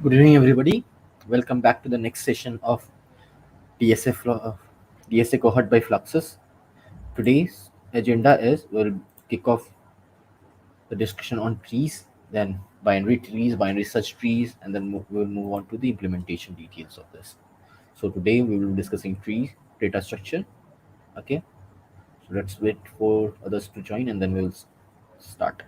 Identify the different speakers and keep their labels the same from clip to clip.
Speaker 1: Good evening, everybody. Welcome back to the next session of DSA, DSA cohort by Fluxus. Today's agenda is we'll kick off the discussion on trees, then binary trees, binary search trees, and then we'll move on to the implementation details of this. So today we will be discussing tree data structure. Okay, so let's wait for others to join and then we'll start.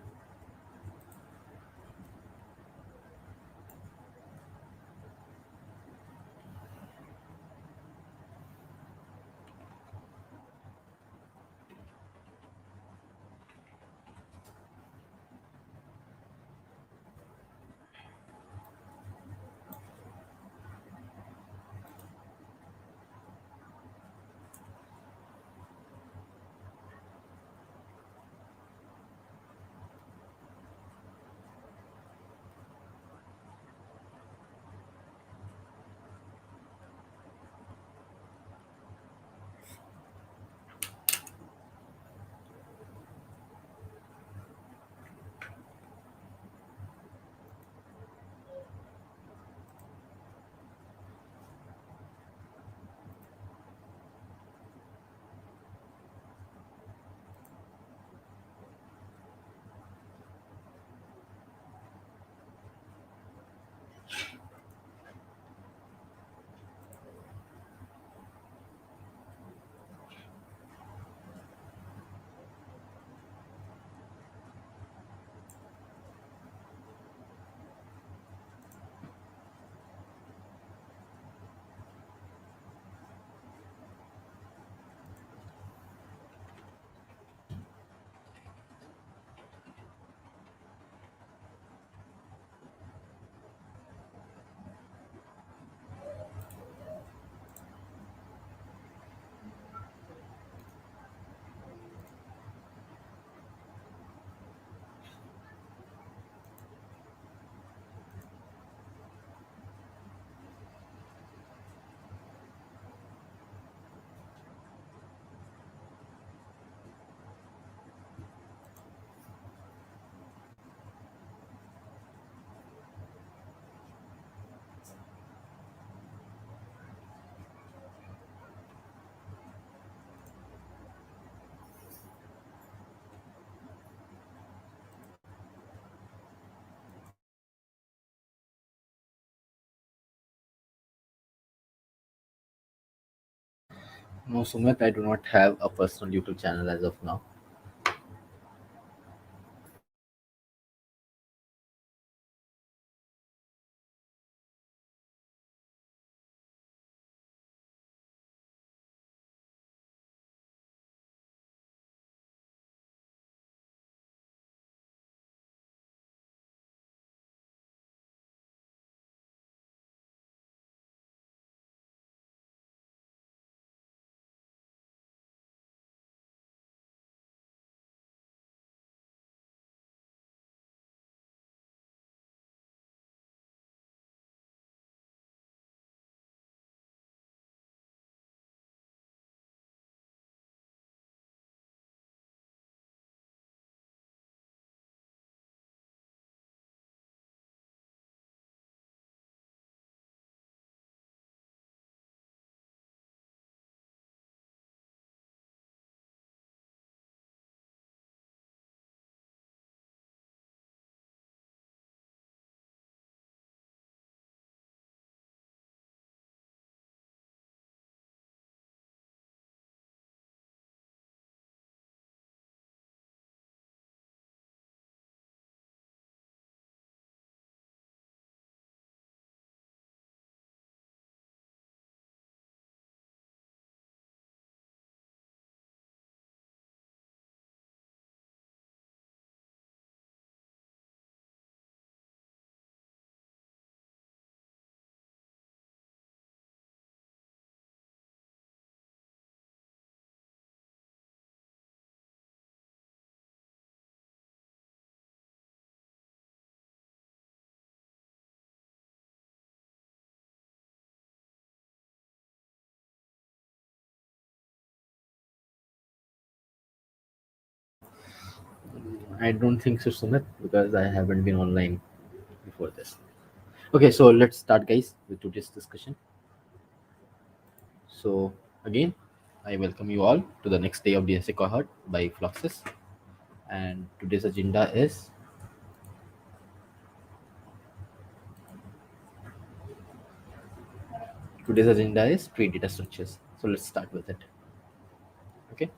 Speaker 1: No, Sumit, I do not have a personal YouTube channel as of now. I don't think so, Sumit, because I haven't been online before this. Okay, so let's start, guys, with today's discussion. So, again, I welcome you all to the next day of DSA cohort by Fluxus. And today's agenda is tree data structures. So let's start with it. Okay.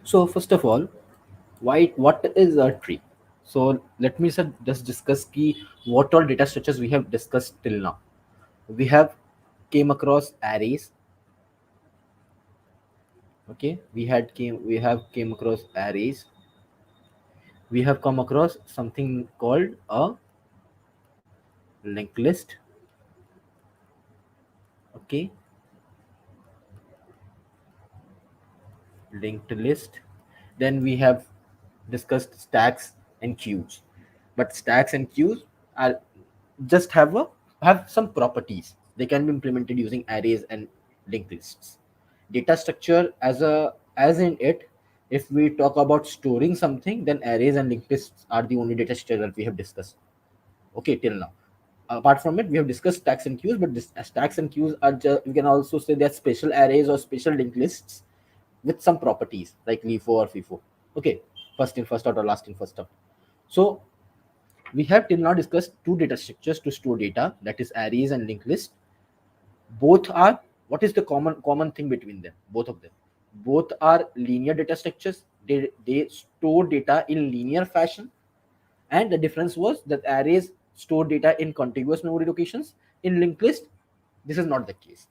Speaker 1: So first of all, what is a tree? So let me just discuss key what all data structures we have discussed till now. We have came across arrays. Okay, we have came across arrays. We have come across something called a linked list. Okay, linked list. Then we have discussed stacks and queues. But stacks and queues are just have some properties. They can be implemented using arrays and linked lists. Data structure as in it, if we talk about storing something, then arrays and linked lists are the only data structure that we have discussed. Okay, till now. Apart from it, we have discussed stacks and queues, but stacks and queues are just, we can also say they're special arrays or special linked lists with some properties like LIFO or FIFO. Okay, first in first out or last in first out. So we have till now discussed two data structures to store data, that is arrays and linked list. Both are, what is the common thing between them? Both of them, both are linear data structures. They store data in linear fashion, and the difference was that arrays store data in contiguous memory locations. In linked list, this is not the case.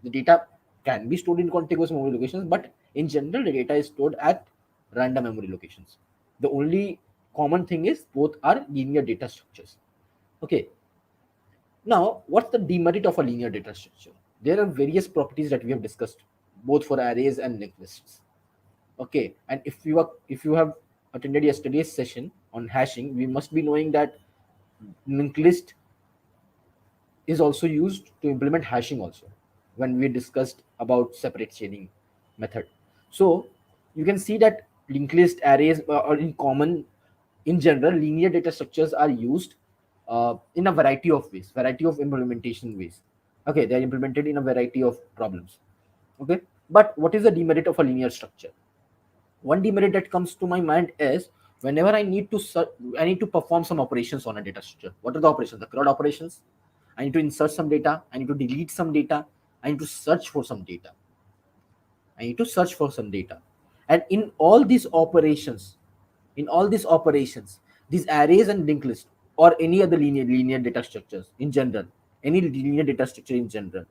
Speaker 1: The data can be stored in contiguous memory locations, but in general, the data is stored at random memory locations. The only common thing is both are linear data structures. Okay. Now, what's the demerit of a linear data structure? There are various properties that we have discussed, both for arrays and linked lists. Okay, and if you have attended yesterday's session on hashing, we must be knowing that linked list is also used to implement hashing also, when we discussed about separate chaining method. So you can see that linked list arrays are in common. In general, linear data structures are used in a variety of implementation ways. Okay, they are implemented in a variety of problems. Okay, but what is the demerit of a linear structure? One demerit that comes to my mind is whenever I need to perform some operations on a data structure. What are the operations? The CRUD operations. I need to insert some data. I need to delete some data. I need to search for some data. I need to search for some data. And in all these operations, these arrays and linked list or any other linear data structures in general, any linear data structure in general,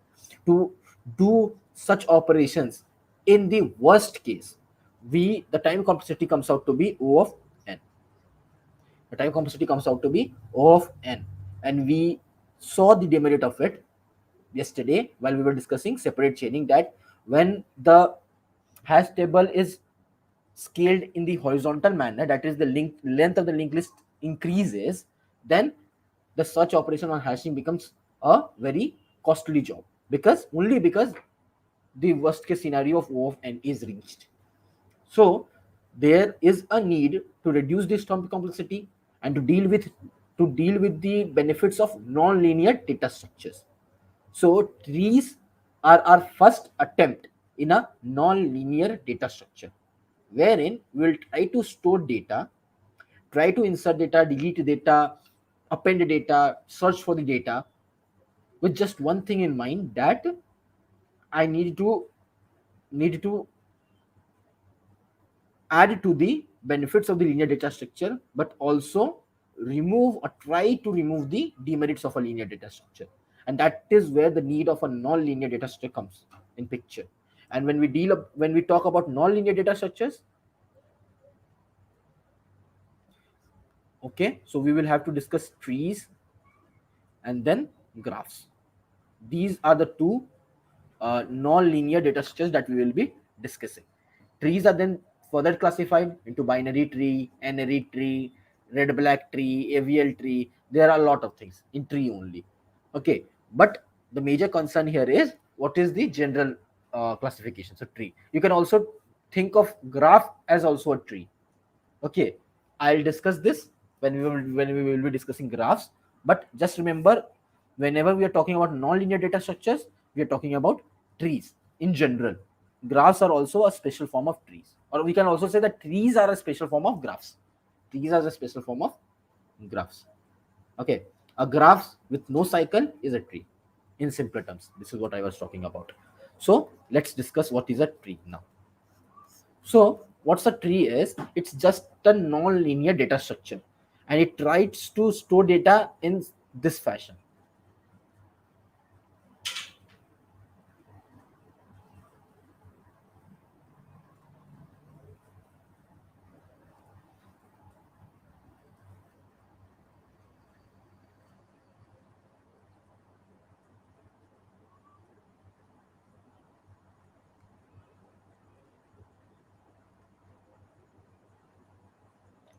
Speaker 1: to do such operations, in the worst case, the time complexity comes out to be O of n. The time complexity comes out to be O of n. And we saw the demerit of it yesterday while we were discussing separate chaining, that when the hash table is scaled in the horizontal manner, that is the length of the linked list increases, then the search operation on hashing becomes a very costly job, because the worst case scenario of O of n is reached. So there is a need to reduce this term complexity and to deal with the benefits of non-linear data structures. So trees are our first attempt in a non-linear data structure, wherein we will try to store data, try to insert data, delete data, append data, search for the data, with just one thing in mind, that I need to add to the benefits of the linear data structure, but also remove or try to remove the demerits of a linear data structure. And that is where the need of a non-linear data structure comes in picture. And when we talk about non-linear data structures, okay, so we will have to discuss trees and then graphs. These are the two non-linear data structures that we will be discussing. Trees are then further classified into binary tree, n-ary tree, red-black tree, AVL tree. There are a lot of things in tree only. Okay, but the major concern here is what is the general classification. So tree. You can also think of graph as also a tree. Okay, I'll discuss this when we will be discussing graphs. But just remember, whenever we are talking about non-linear data structures, we are talking about trees in general. Graphs are also a special form of trees, or we can also say that trees are a special form of graphs. Trees are a special form of graphs. Okay, a graph with no cycle is a tree. In simpler terms, this is what I was talking about. So let's discuss what is a tree now. So what's a tree is, it's just a non-linear data structure, and it tries to store data in this fashion.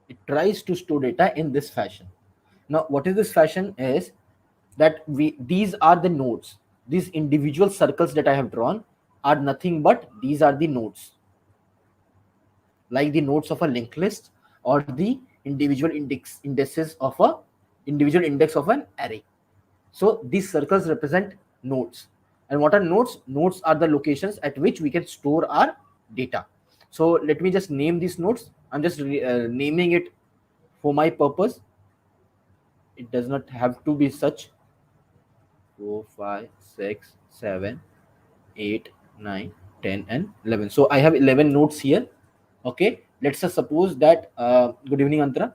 Speaker 1: It tries to store data in this fashion. Now what is this fashion is that these are the nodes. These individual circles that I have drawn are nothing but these are the nodes, like the nodes of a linked list or the indices of a individual index of an array. So these circles represent nodes. And what are nodes? Nodes are the locations at which we can store our data. So let me just name these nodes. I'm just naming it for my purpose. It does not have to be such. 4, 5, 6, 7, 8, 9, 10, and 11. So I have 11 nodes here. Okay, let's just suppose that good evening, Antara.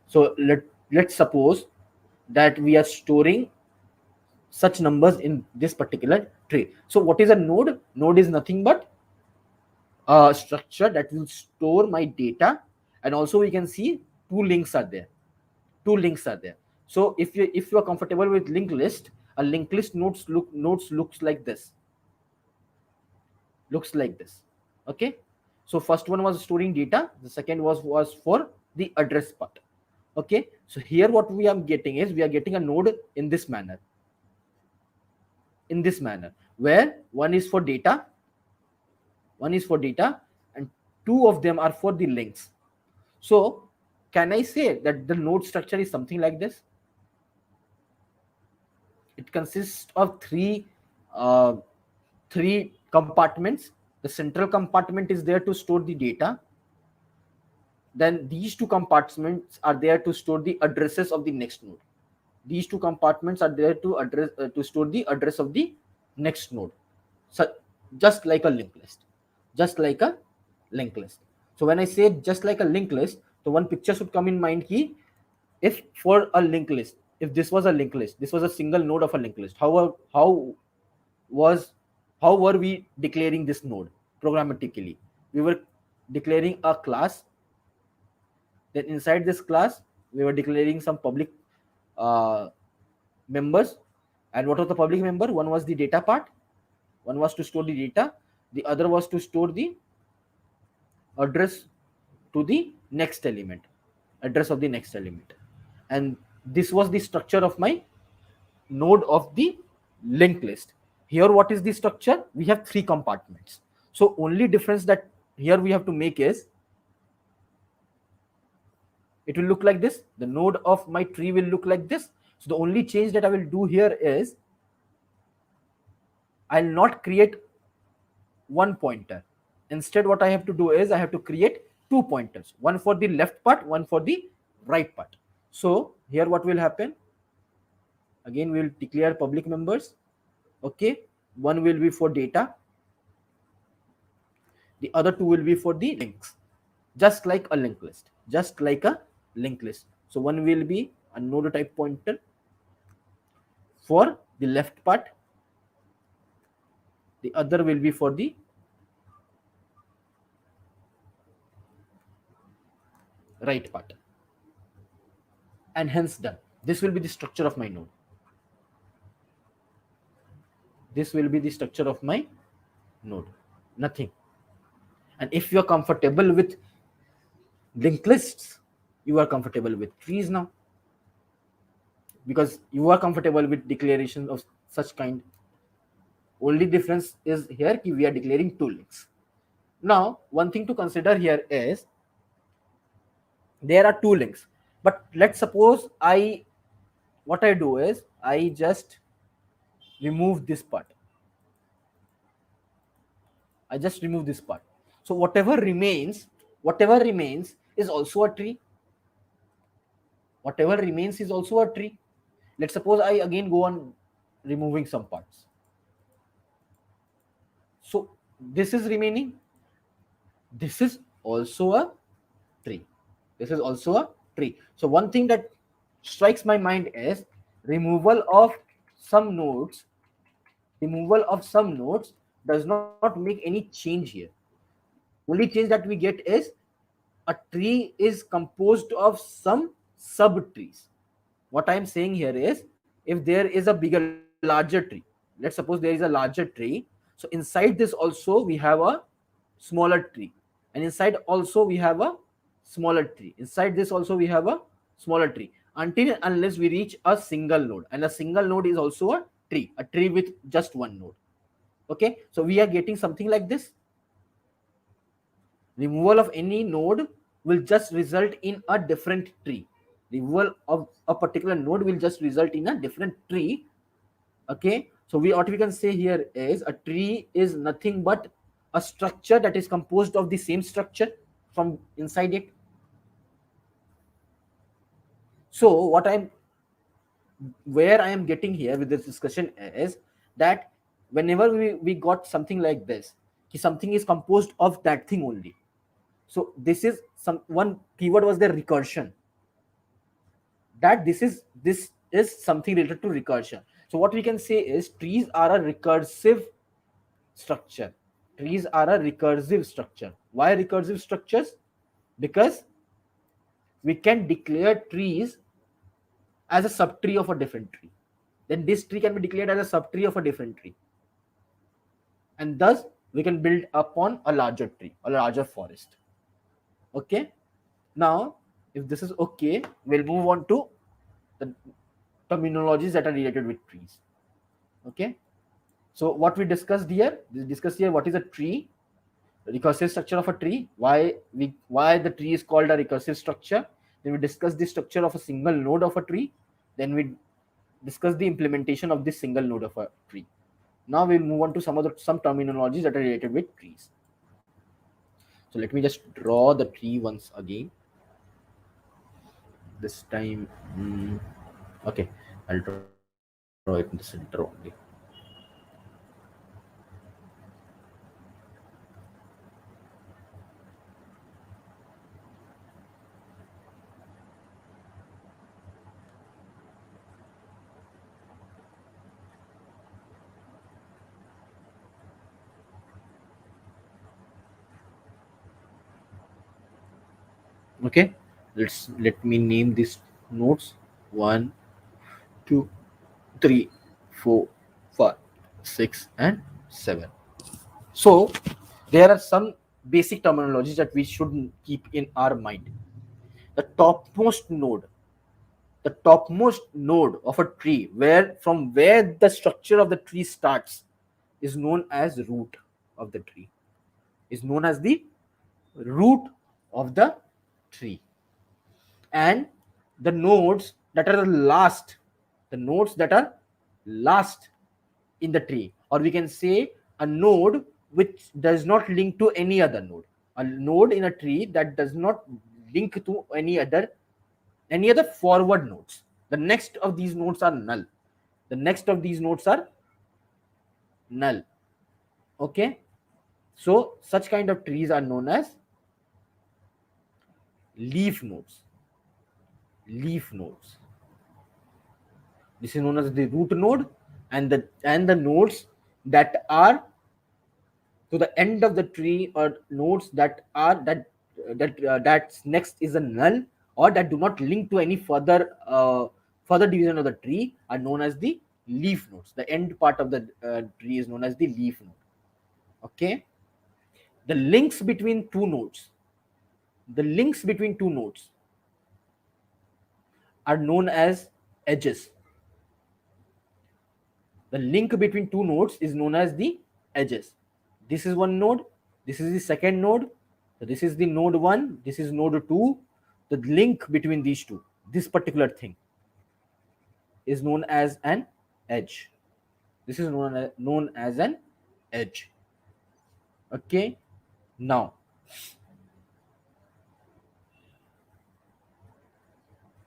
Speaker 1: So let's suppose that we are storing such numbers in this particular tree. So what is a node? Node is nothing but a structure that will store my data, and also we can see two links are there. Two links are there. So if you are comfortable with linked list, a linked list nodes looks like this. Looks like this. Okay. So first one was storing data. The second was for the address part. Okay. So here what we are getting is we are getting a node in this manner. In this manner, where one is for data, and two of them are for the links. So can I say that the node structure is something like this? It consists of uh, three compartments. The central compartment is there to store the data. Then these two compartments are there to store the addresses of the next node. These two compartments are there to store the address of the next node. So just like a linked list. Just like a linked list. So when I say just like a linked list, so one picture should come in mind key. If for a linked list, if this was a linked list, this was a single node of a linked list, was how were we declaring this node programmatically? We were declaring a class. Then inside this class, we were declaring some public uh, members. And what was the public member? One was the data part. One was to store the data. The other was to store the address to the next element, address of the next element. And this was the structure of my node of the linked list. Here, what is the structure? We have three compartments. So only difference that here we have to make is, it will look like this. The node of my tree will look like this. So the only change that I will do here is I'll not create one pointer. Instead, what I have to do is I have to create two pointers, one for the left part, one for the right part. So here what will happen? Again, we will declare public members. Okay, one will be for data, the other two will be for the links, just like a linked list. Just like a linked list. So one will be a node type pointer for the left part, the other will be for the right part, and hence done. This will be the structure of my node. This will be the structure of my node. Nothing. And if you're comfortable with linked lists, you are comfortable with trees now, because you are comfortable with declarations of such kind. Only difference is here ki we are declaring two links. Now one thing to consider here is there are two links. But let's suppose what I do is I just remove this part. I just remove this part. So whatever remains is also a tree. Whatever remains is also a tree. Let's suppose I again go on removing some parts. So this is remaining. This is also a tree. This is also a tree. So one thing that strikes my mind is removal of some nodes. Removal of some nodes does not make any change here. Only change that we get is a tree is composed of some sub trees. What I'm saying here is, if there is a bigger larger tree, let's suppose there is a larger tree, so inside this also we have a smaller tree, and inside also we have a smaller tree, inside this also we have a smaller tree, until unless we reach a single node, and a single node is also a tree with just one node. Okay, so we are getting something like this. Removal of any node will just result in a different tree. Removal of a particular node will just result in a different tree. Okay, so what we can say here is a tree is nothing but a structure that is composed of the same structure from inside it. So where I am getting here with this discussion is that whenever we got something like this, something is composed of that thing only. So this is one keyword was the recursion, that this is something related to recursion. So what we can say is trees are a recursive structure. Trees are a recursive structure. Why recursive structures? Because we can declare trees as a subtree of a different tree. Then this tree can be declared as a subtree of a different tree. And thus we can build upon a larger tree, a larger forest. Okay. Now, if this is okay, we'll move on to the terminologies that are related with trees. Okay. So what we discussed here, what is a tree, recursive structure of a tree, why the tree is called a recursive structure. Then we discuss the structure of a single node of a tree. Then we discuss the implementation of this single node of a tree. Now we'll move on to some terminologies that are related with trees. So let me just draw the tree once again. This time, okay, I'll draw it in the center only. Okay, let me name these nodes: 1, 2, 3, 4, 5, 6, and 7. So there are some basic terminologies that we should keep in our mind. The topmost node, of a tree, from where the structure of the tree starts, is known as root of the tree. Is known as the root of the tree. And the nodes that are last in the tree, or we can say a node which does not link to any other node, a node in a tree that does not link to any other forward nodes. The next of these nodes are null. Okay, so such kind of trees are known as leaf nodes. This is known as the root node, and the nodes that are to the end of the tree, or nodes that's next is a null, or that do not link to any further division of the tree, are known as the leaf nodes. The end part of the tree is known as the leaf node. Okay, the links between two nodes are known as edges. The link between two nodes is known as the edges. This is one node, this is the second node, so this is the node 1, this is node 2. The link between these two this particular thing is known as an edge. This is known as an edge. Okay. Now,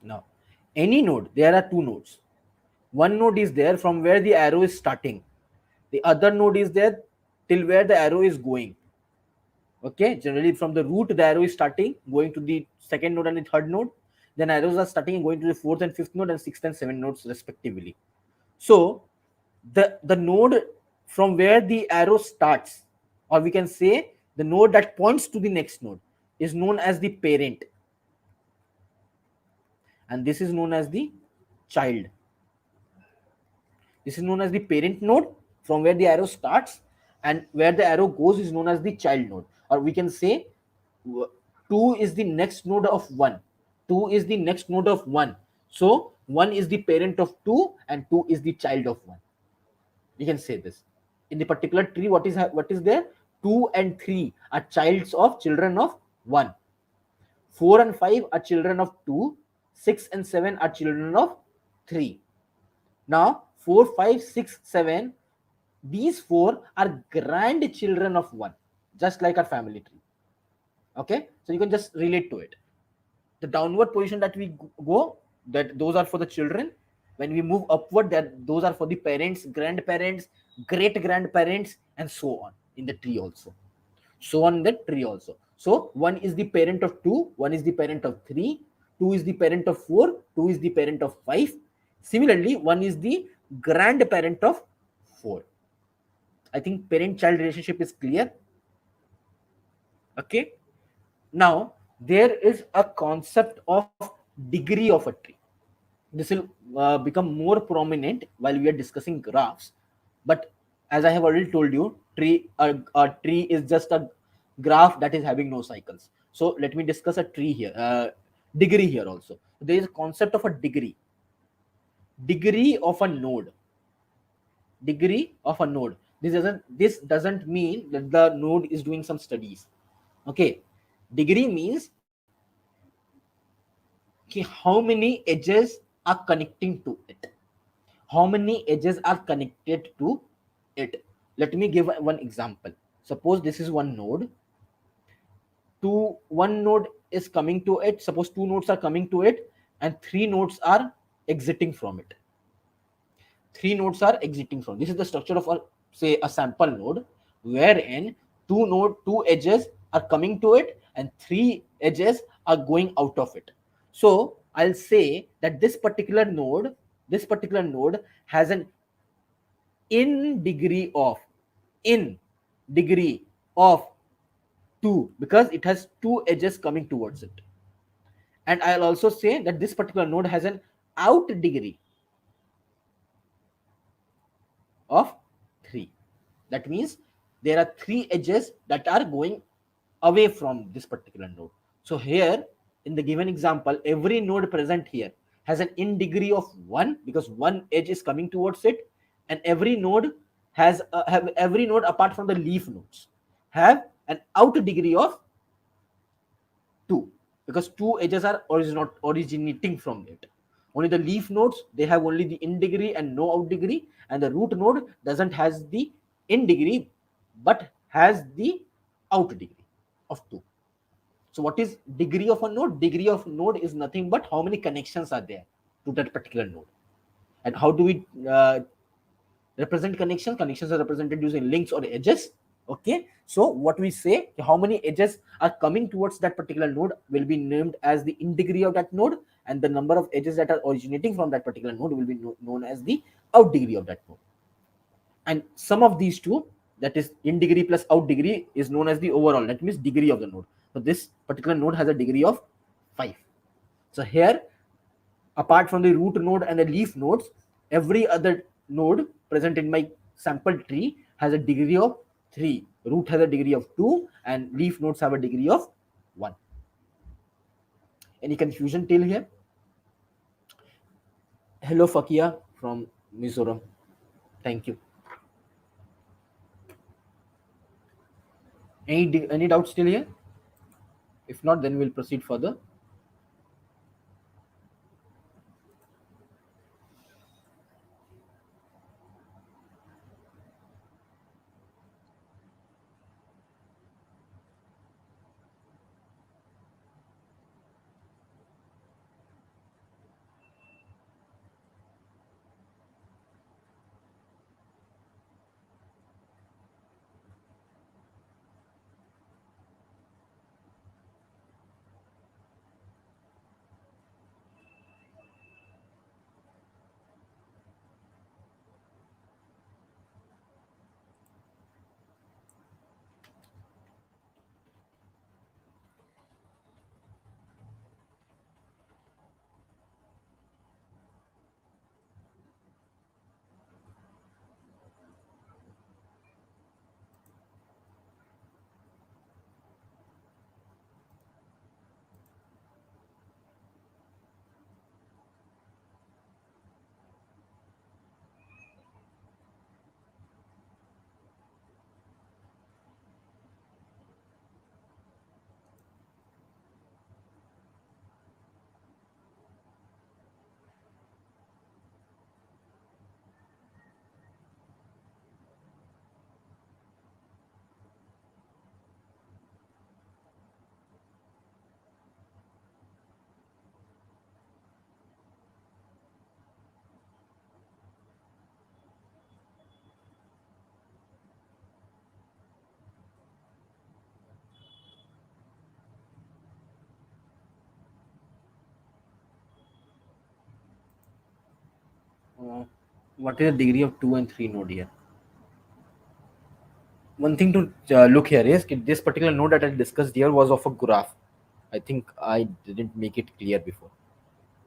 Speaker 1: now, any node, there are two nodes. One node is there from where the arrow is starting. The other node is there till where the arrow is going. Okay, generally from the root, the arrow is starting, going to the second node and the third node. Then arrows are starting and going to the fourth and fifth node and sixth and seventh nodes respectively. So the node from where the arrow starts, or we can say the node that points to the next node, is known as the parent, and this is known as the child. This is known as the parent node from where the arrow starts, and where the arrow goes is known as the child node, or we can say 2 is the next node of 1. 2 is the next node of 1. So 1 is the parent of 2 and 2 is the child of 1. We can say this. In the particular tree, what is there? 2 and 3 are children of 1. 4 and 5 are children of 2. 6 and 7 are children of 3. Now 4, 5, 6, 7, these 4 are grandchildren of 1, just like our family tree. Okay, so you can just relate to it. The downward position that we go, that those are for the children. When we move upward, that those are for the parents, grandparents, great grandparents, and so on in the tree also. So on the tree also. So 1 is the parent of 2, 1 is the parent of 3, 2 is the parent of 4, 2 is the parent of 5. Similarly, 1 is the grandparent of 4. I think parent-child relationship is clear. Okay. Now, there is a concept of degree of a tree. This will become more prominent while we are discussing graphs. But as I have already told you, a tree is just a graph that is having no cycles. So let me discuss a tree here, degree here also. There is a concept of a degree. Degree of a node. Degree of a node. This doesn't mean that the node is doing some studies. Okay. Degree means how many edges are connecting to it. How many edges are connected to it. Let me give one example. Suppose this is one node. One node is coming to it. Suppose 2 nodes are coming to it and 3 nodes are exiting from it. 3 nodes are exiting from. This is the structure of a sample node, wherein 2 edges are coming to it and 3 edges are going out of it. So I'll say that this particular node has an in degree of 2, because it has 2 edges coming towards it. And I'll also say that this particular node has an out degree of 3. That means there are 3 edges that are going away from this particular node. So here in the given example, every node present here has an in degree of 1, because 1 edge is coming towards it, and every node every node apart from the leaf nodes have an out degree of 2, because 2 edges are originating from it. Only the leaf nodes, they have only the in degree and no out degree, and the root node doesn't has the in degree but has the out degree of 2. So what is degree of a node? Degree of node is nothing but how many connections are there to that particular node. And how do we represent connections? Connections are represented using links or edges. Okay, so what we say, how many edges are coming towards that particular node will be named as the in degree of that node, and the number of edges that are originating from that particular node will be known as the out degree of that node. And sum of these two, that is in degree plus out degree, is known as the overall, that means degree of the node. So this particular node has a degree of 5. So here, apart from the root node and the leaf nodes, every other node present in my sample tree has a degree of 3. Root has a degree of 2 and leaf nodes have a degree of 1. Any confusion till here? Hello Fakia from Mizoram. Thank you. Any doubts still here? If not, then we'll proceed further. What is the degree of 2 and 3 node here? One thing to look here is this particular node that I discussed here was of a graph. I think I didn't make it clear before.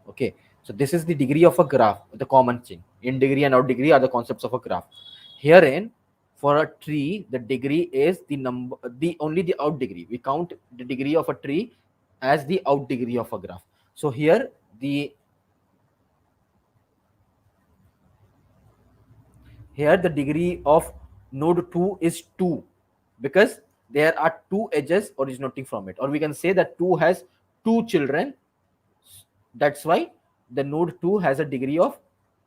Speaker 1: Okay, so this is the degree of a graph, the common thing. In degree and out degree are the concepts of a graph. Herein, for a tree, the degree is the number, the only the out degree. We count the degree of a tree as the out degree of a graph. So here the degree of node 2 is 2 because there are two edges originating from it, or we can say that 2 has two children. That's why the node 2 has a degree of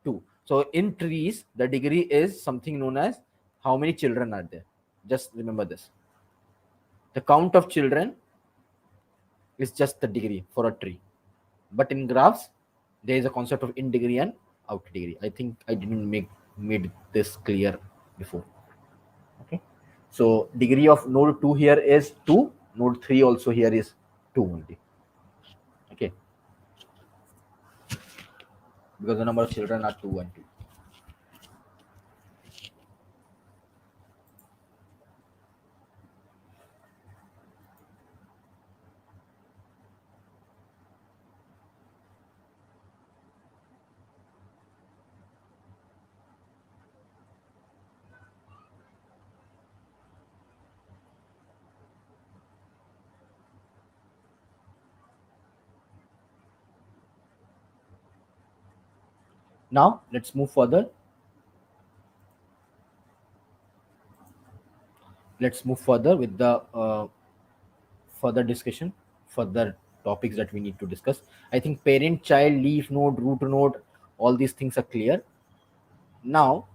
Speaker 1: 2. So in trees, the degree is something known as how many children are there. Just remember this. The count of children is just the degree for a tree. But in graphs, there is a concept of in degree and out degree. I think I didn't made this clear before. Okay. So degree of node 2 here is 2. Node 3 also here is 2 only. Okay. Because the number of children are 2 and 2. Now let's move further. Let's move further with the further discussion, further topics that we need to discuss. I think parent, child, leaf node, root node, all these things are clear. Now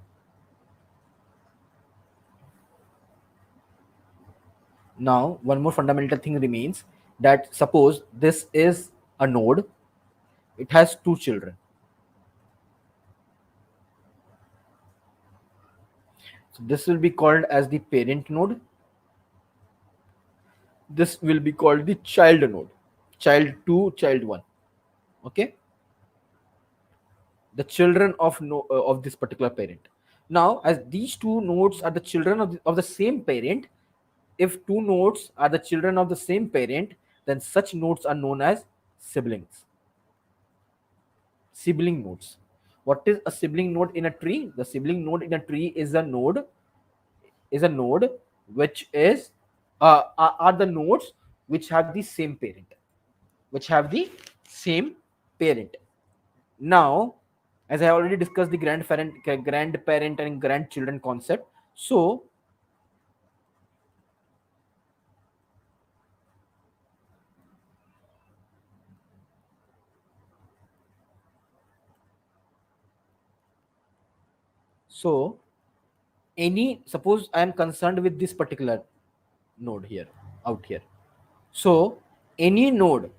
Speaker 1: one more fundamental thing remains, that suppose this is a node, it has two children. So this will be called as the parent node. This will be called the child node. Child 2, child 1. Okay, the children of of this particular parent. Now as these two nodes are the children of the same parent, if two nodes are the children of the same parent, then such nodes are known as siblings. Sibling nodes. What is a sibling node in a tree? The sibling node in a tree is a node which is are the nodes which have the same parent, which have the same parent. Now, as I already discussed the grandparent and grandchildren concept, so any, suppose I am concerned with this particular node here, out here. So any node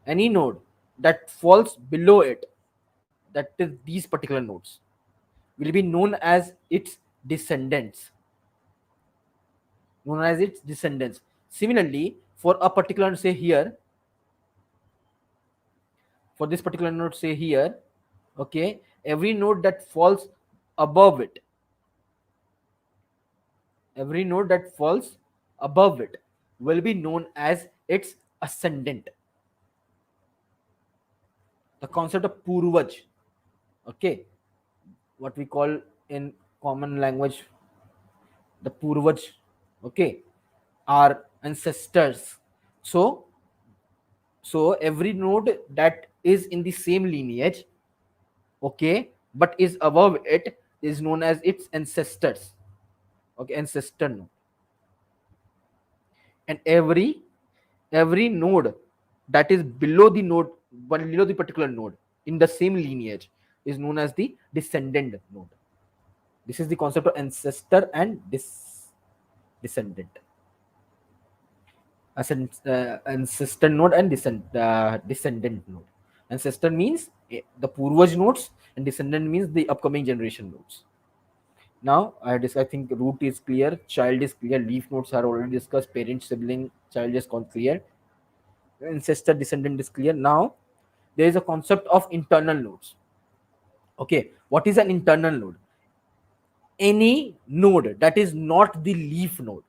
Speaker 1: that falls below it, that is these particular nodes, will be known as its descendants. Known as its descendants. Similarly, for a particular, say here, for this particular node, say here, okay, every node that falls above it, every node that falls above it will be known as its ascendant. The concept of purvaj, okay, what we call in common language the purvaj, okay, are ancestors. So every node that is in the same lineage, okay, but is above it, is known as its ancestors. Okay, ancestor node. And every node that is below the node, below the particular node in the same lineage, is known as the descendant node. This is the concept of ancestor and descendant. Ancestor node and descendant node. Ancestor means the purvaj nodes, and descendant means the upcoming generation nodes. Now I think root is clear, child is clear, leaf nodes are already discussed, parent, sibling, child is clear, ancestor, descendant is clear. Now there is a concept of internal nodes. Okay, What is an internal node? Any node that is not the leaf node.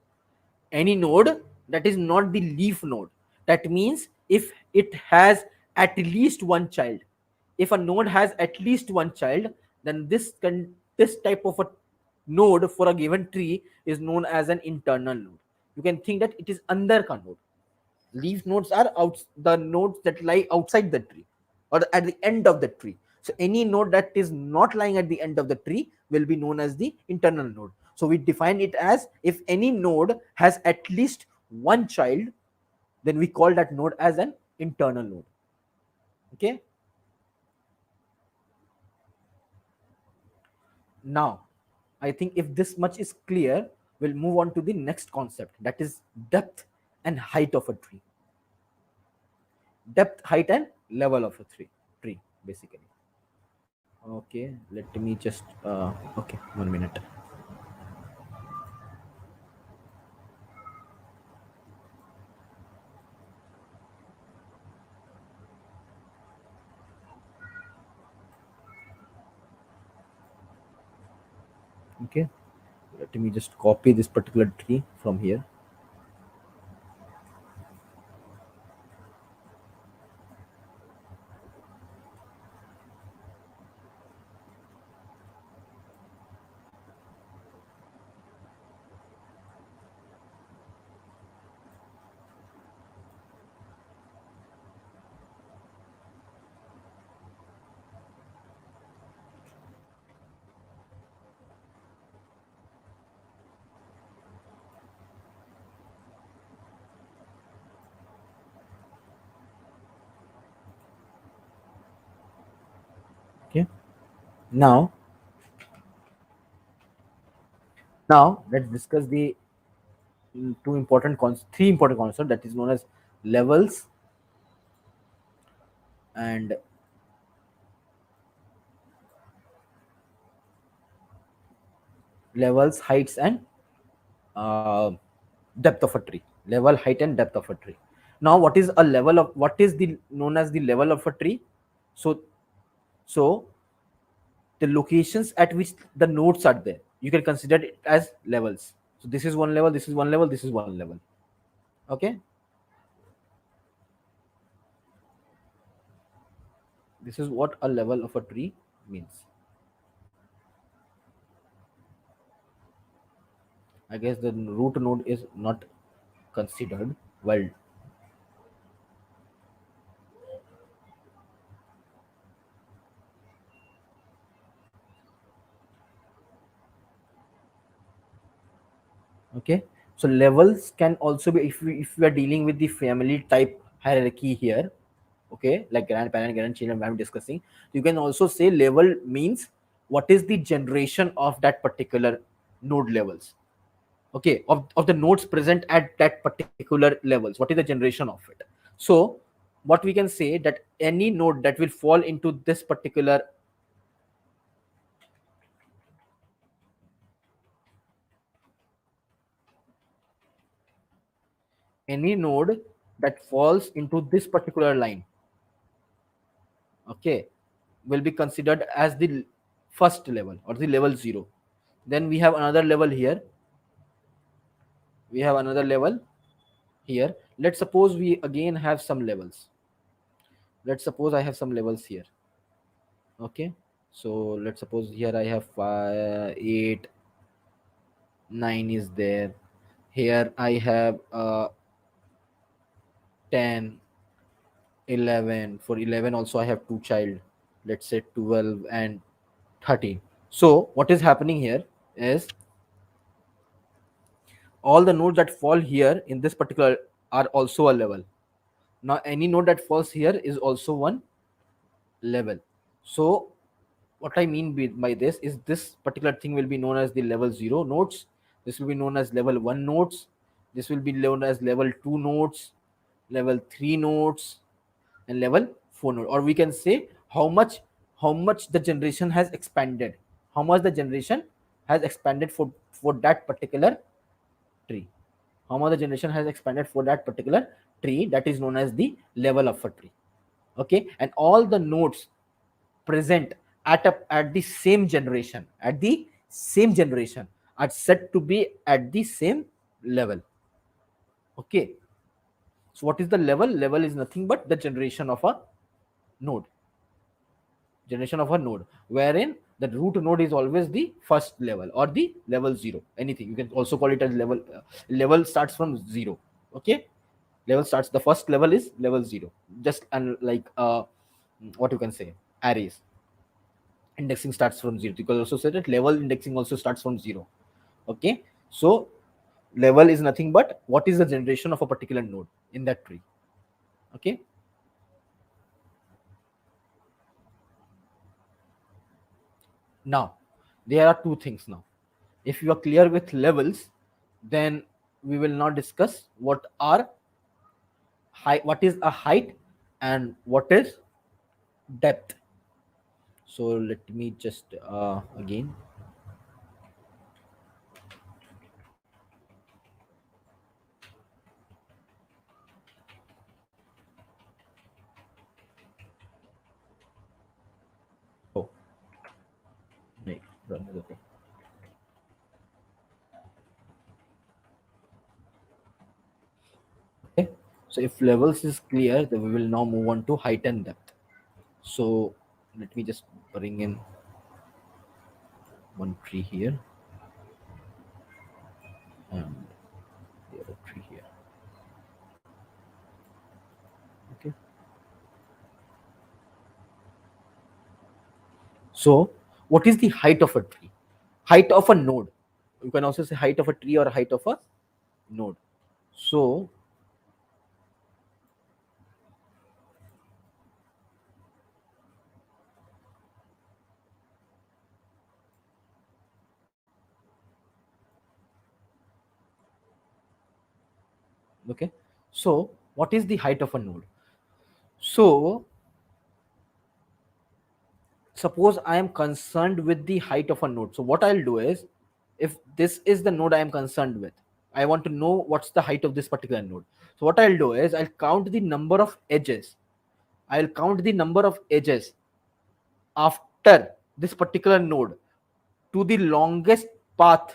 Speaker 1: Any node that is not the leaf node. That means if it has at least one child. If a node has at least one child, then this type of a node for a given tree is known as an internal node. You can think that it is under a node. Leaf nodes are out, the nodes that lie outside the tree or at the end of the tree. So any node that is not lying at the end of the tree will be known as the internal node. So we define it as if any node has at least one child, then we call that node as an internal node. Okay. Now, I think if this much is clear, we'll move on to the next concept, that is depth and height of a tree. Depth, height, and level of a tree basically. Okay, let me just okay, 1 minute. Okay, let me just copy this particular tree from here. Okay, now let's discuss the three important concepts, that is known as levels and levels, heights, and uh, depth of a tree. Level, height, and depth of a tree. Now, what is the known as the level of a tree? So so the locations at which the nodes are there, you can consider it as levels. So this is one level, this is one level, this is one level. Okay, this is what a level of a tree means. I guess the root node is not considered. Well, okay, so levels can also be, if we are dealing with the family type hierarchy here, okay, like grandparent, grandchildren I'm discussing, you can also say level means what is the generation of that particular node levels. Okay, of the nodes present at that particular levels, what is the generation of it. So what we can say, that any node that will fall into this particular, any node that falls into this particular line, okay, will be considered as the first level or the level 0. Then we have another level here, we have another level here. Let's suppose we again have some levels. Let's suppose I have some levels here. Okay, so let's suppose here I have 8, 9 is there. Here I have 10, 11. For 11 also I have two child, let's say 12 and 13. So what is happening here is all the nodes that fall here in this particular are also a level. Now any node that falls here is also one level. So what I mean by this is, this particular thing will be known as the level 0 nodes, this will be known as level 1 nodes, this will be known as level 2 nodes, level 3 nodes, and level 4 node. Or we can say how much the generation has expanded, how much the generation has expanded for that particular tree, how much the generation has expanded for that particular tree, that is known as the level of a tree. Okay, and all the nodes present at the same generation, are said to be at the same level. Okay, so what is the level? Level is nothing but the node generation of a node, wherein the root node is always the first level or the level 0, anything you can also call it as level. Level starts from 0. Okay, level starts, the first level is level 0, just and like what you can say, arrays indexing starts from 0. You can also say that level indexing also starts from 0. Okay, so level is nothing but what is the generation of a particular node in that tree. Okay, now there are two things. Now if you are clear with levels, then we will now discuss what are height, what is a height, and what is depth. So let me just again. Oh, wait, okay. Okay, so if levels is clear, then we will now move on to height and depth. So let me just bring in one tree here and the other tree here. Okay, so what is the height of a tree? Height of a node. You can also say height of a tree or height of a node. So okay, so what is the height of a node? So suppose I am concerned with the height of a node. So what I'll do is, if this is the node I am concerned with, I want to know what's the height of this particular node. So what I'll do is I'll count the number of edges. I'll count the number of edges after this particular node to the longest path,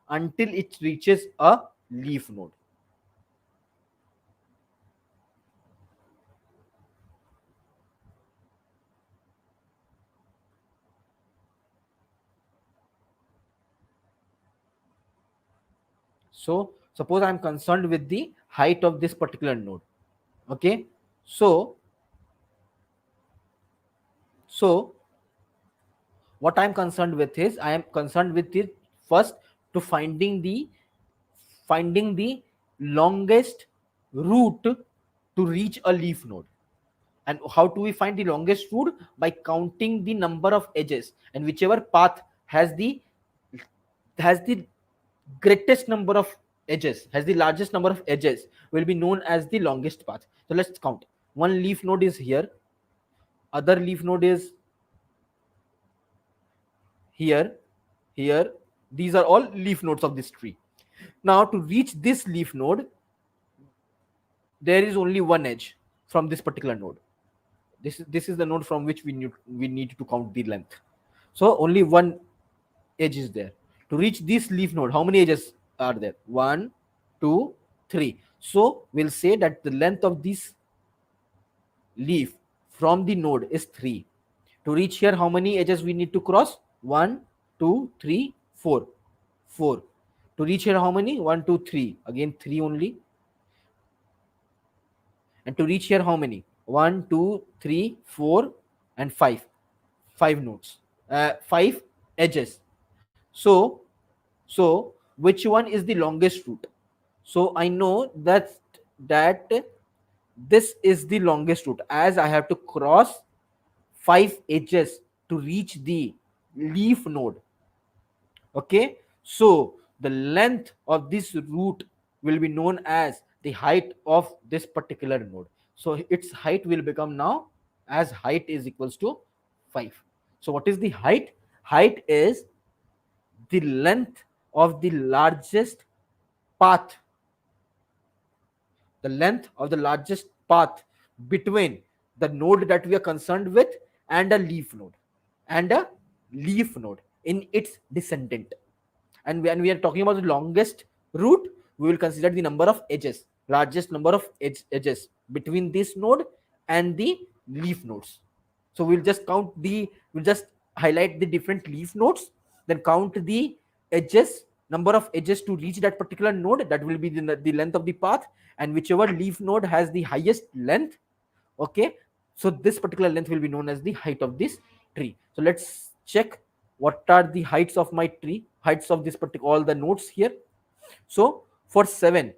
Speaker 1: until it reaches a leaf node. So suppose I'm concerned with the height of this particular node. Okay, so so what I'm concerned with is, I am concerned with it first to finding the longest route to reach a leaf node. And how do we find the longest route? By counting the number of edges, and whichever path has the greatest number of edges, has the largest number of edges, will be known as the longest path. So let's count. One leaf node is here, other leaf node is here, here. These are all leaf nodes of this tree. Now to reach this leaf node, there is only one edge from this particular node. This is the node from which we need to count the length. So only one edge is there. To reach this leaf node, how many edges are there? One, two, three. So we'll say that the length of this leaf from the node is 3. To reach here, how many edges we need to cross? 1, 2, 3, 4. 4. To reach here, how many? 1, 2, 3. Again 3 only. And to reach here, how many? 1, 2, 3, 4, and 5. 5 nodes. 5 edges. So which one is the longest route? So I know that this is the longest route, as I have to cross 5 edges to reach the leaf node. Okay, so the length of this route will be known as the height of this particular node. So its height will become now as height is equals to 5. So what is the height? Height is the length of the largest path, between the node that we are concerned with, and a leaf node, and a leaf node in its descendant. And when we are talking about the longest route, we will consider the number of edges, largest number of edges between this node and the leaf nodes. So we'll just highlight the different leaf nodes, then count the edges, number of edges to reach that particular node, that will be the length of the path, and whichever leaf node has the highest length, okay, so this particular length will be known as the height of this tree. So let's check what are the heights of my tree, heights of this particular, all the nodes here. So for 7,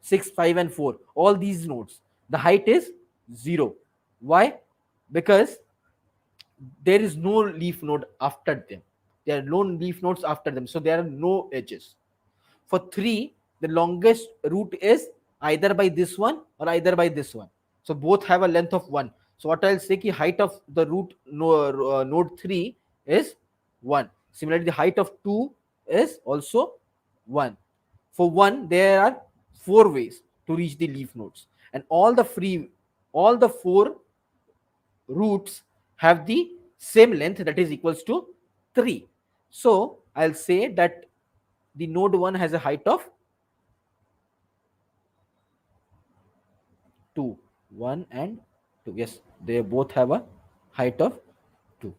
Speaker 1: 6, 5 and 4, all these nodes, the height is 0. Why? Because there is no leaf node after them, there are no leaf nodes after them, so there are no edges. For 3, the longest route is either by this one or either by this one, so both have a length of 1. So what I'll say, ki height of the route node 3 is 1. Similarly, the height of 2 is also 1. For 1, there are 4 ways to reach the leaf nodes, and all the 4 routes have the same length, that is equals to 3. So I'll say that the node 1 has a height of 2, 1 and 2. Yes, they both have a height of 2.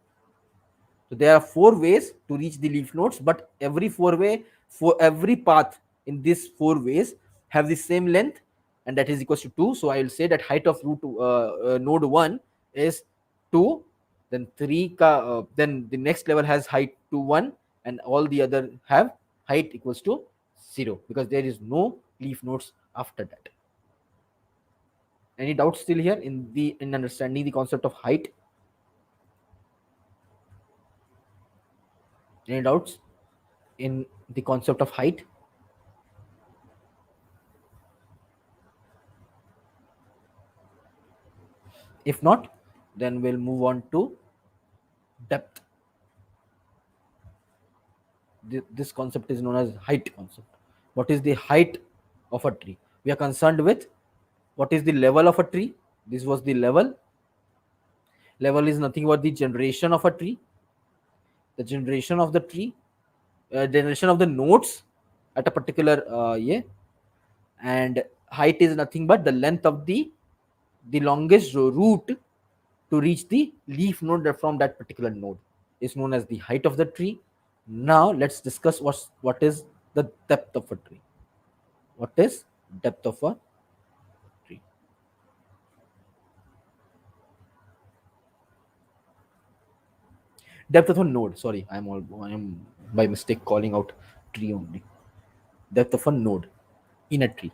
Speaker 1: So there are 4 ways to reach the leaf nodes, but for every path in these 4 ways have the same length, and that is equals to 2. So I will say that height of node 1 is 2, then then the next level has height to 1, and all the other have height equals to 0, because there is no leaf nodes after that. Any doubts still here in understanding the concept of height? Any doubts in the concept of height? If not, then we'll move on to depth. This concept is known as height concept. What is the height of a tree? We are concerned with what is the level of a tree. This was the level. Level is nothing but the generation of a tree, the generation of the tree, generation of the nodes at a particular year. And height is nothing but the length of the longest route to reach the leaf node from that particular node is known as the height of the tree. Now let's discuss what is the depth of a tree. What is depth of a tree? Depth of a node. Sorry, I am by mistake calling out tree only. Depth of a node in a tree.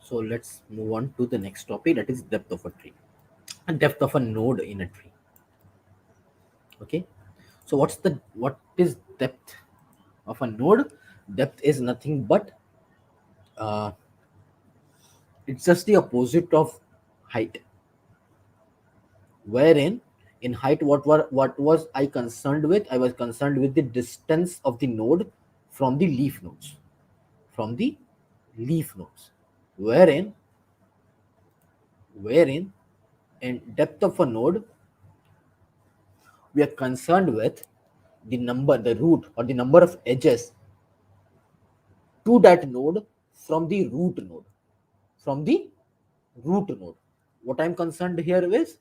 Speaker 1: So let's move on to the next topic, that is depth of a tree and depth of a node in a tree. Okay. So what is depth of a node? Depth is nothing but uh, it's just the opposite of height. Wherein in height, what was I concerned with? I was concerned with the distance of the node from the leaf nodes. From the leaf nodes. Wherein in depth of a node, we are concerned with the root or the number of edges to that node from the root node. From the root node. What I'm concerned here is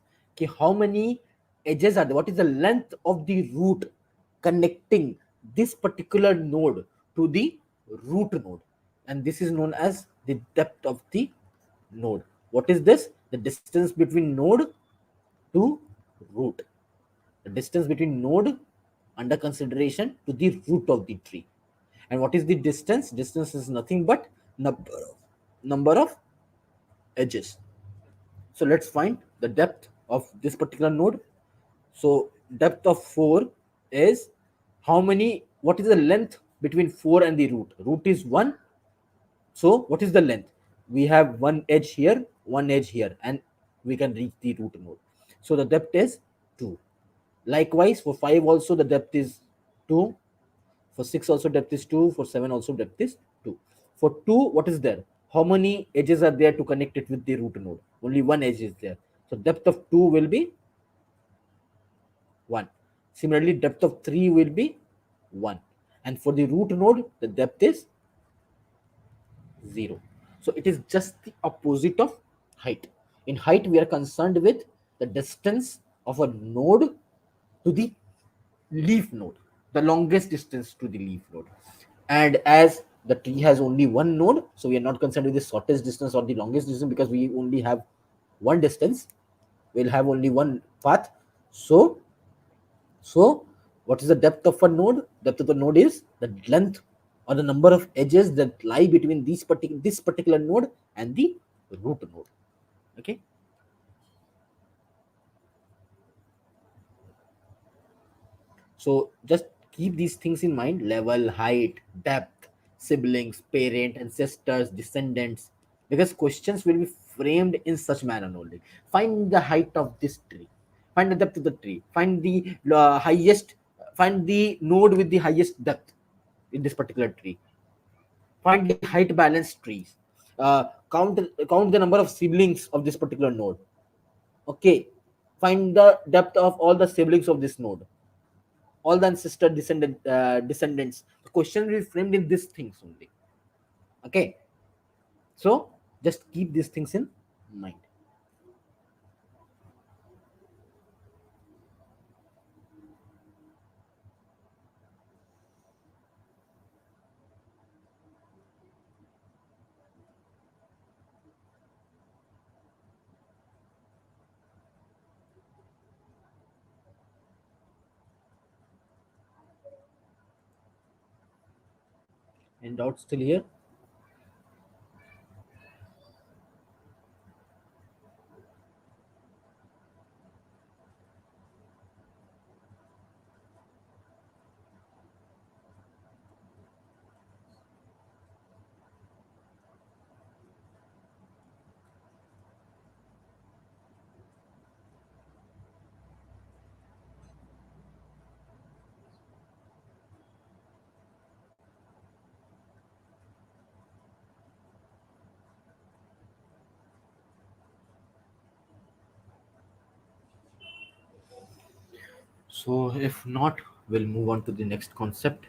Speaker 1: how many edges are there, what is the length of the root connecting this particular node to the root node, and this is known as the depth of the node. What is this? The distance between node to root. The distance between node under consideration to the root of the tree. And what is the distance? Distance is nothing but number of edges. So let's find the depth of this particular node. So depth of 4 is what is the length between 4 and the root. Root is 1. So what is the length? We have one edge here, one edge here, and we can reach the root node. So the depth is 2. Likewise, for 5 also the depth is 2. For 6 also depth is 2. For 7 also depth is 2. For 2, what is there? How many edges are there to connect it with the root node? Only one edge is there. So depth of 2 will be 1. Similarly, depth of 3 will be 1. And for the root node, the depth is 0. So it is just the opposite of height. In height, we are concerned with the distance of a node to the leaf node, the longest distance to the leaf node. And as the tree has only one node, so we are not concerned with the shortest distance or the longest distance, because we only have one distance. We'll have only one path. So what is the depth of a node? Depth of the node is the length or the number of edges that lie between this particular node and the root node. Okay. So just keep these things in mind: level, height, depth, siblings, parent, ancestors, descendants, because questions will be framed in such manner only. Find the height of this tree, find the depth of the tree, find the find the node with the highest depth in this particular tree, find the height balanced trees, count the number of siblings of this particular node. Okay, find the depth of all the siblings of this node, all the ancestor descendants. The question will be framed in these things only. Okay, so just keep these things in mind. Any doubts still here? So if not, we'll move on to the next concept.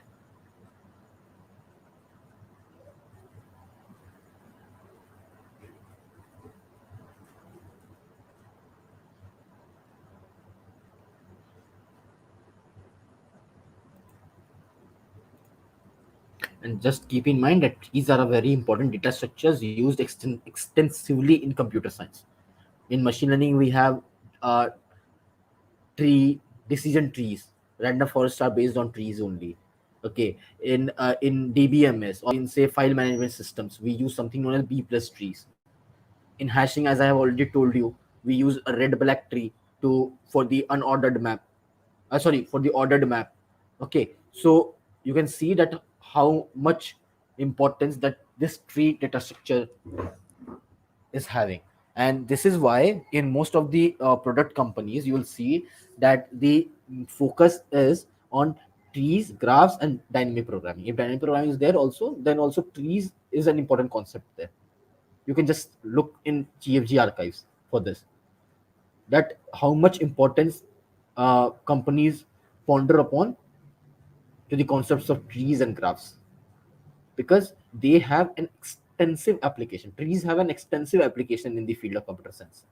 Speaker 1: And just keep in mind that trees are a very important data structures used extensively in computer science. In machine learning, we have uh, tree decision trees. Random forests are based on trees only. Okay, in DBMS or in say file management systems, we use something known as B plus trees. In hashing, as I have already told you, we use a red black tree to for the unordered map. Sorry, for the ordered map. Okay, so you can see that how much importance that this tree data structure is having. And this is why in most of the product companies you will see that the focus is on trees, graphs, and dynamic programming. If dynamic programming is there also, then also trees is an important concept there. You can just look in GFG archives for this, that how much importance companies ponder upon to the concepts of trees and graphs, because they have an extensive application. Trees have an extensive application in the field of computer science,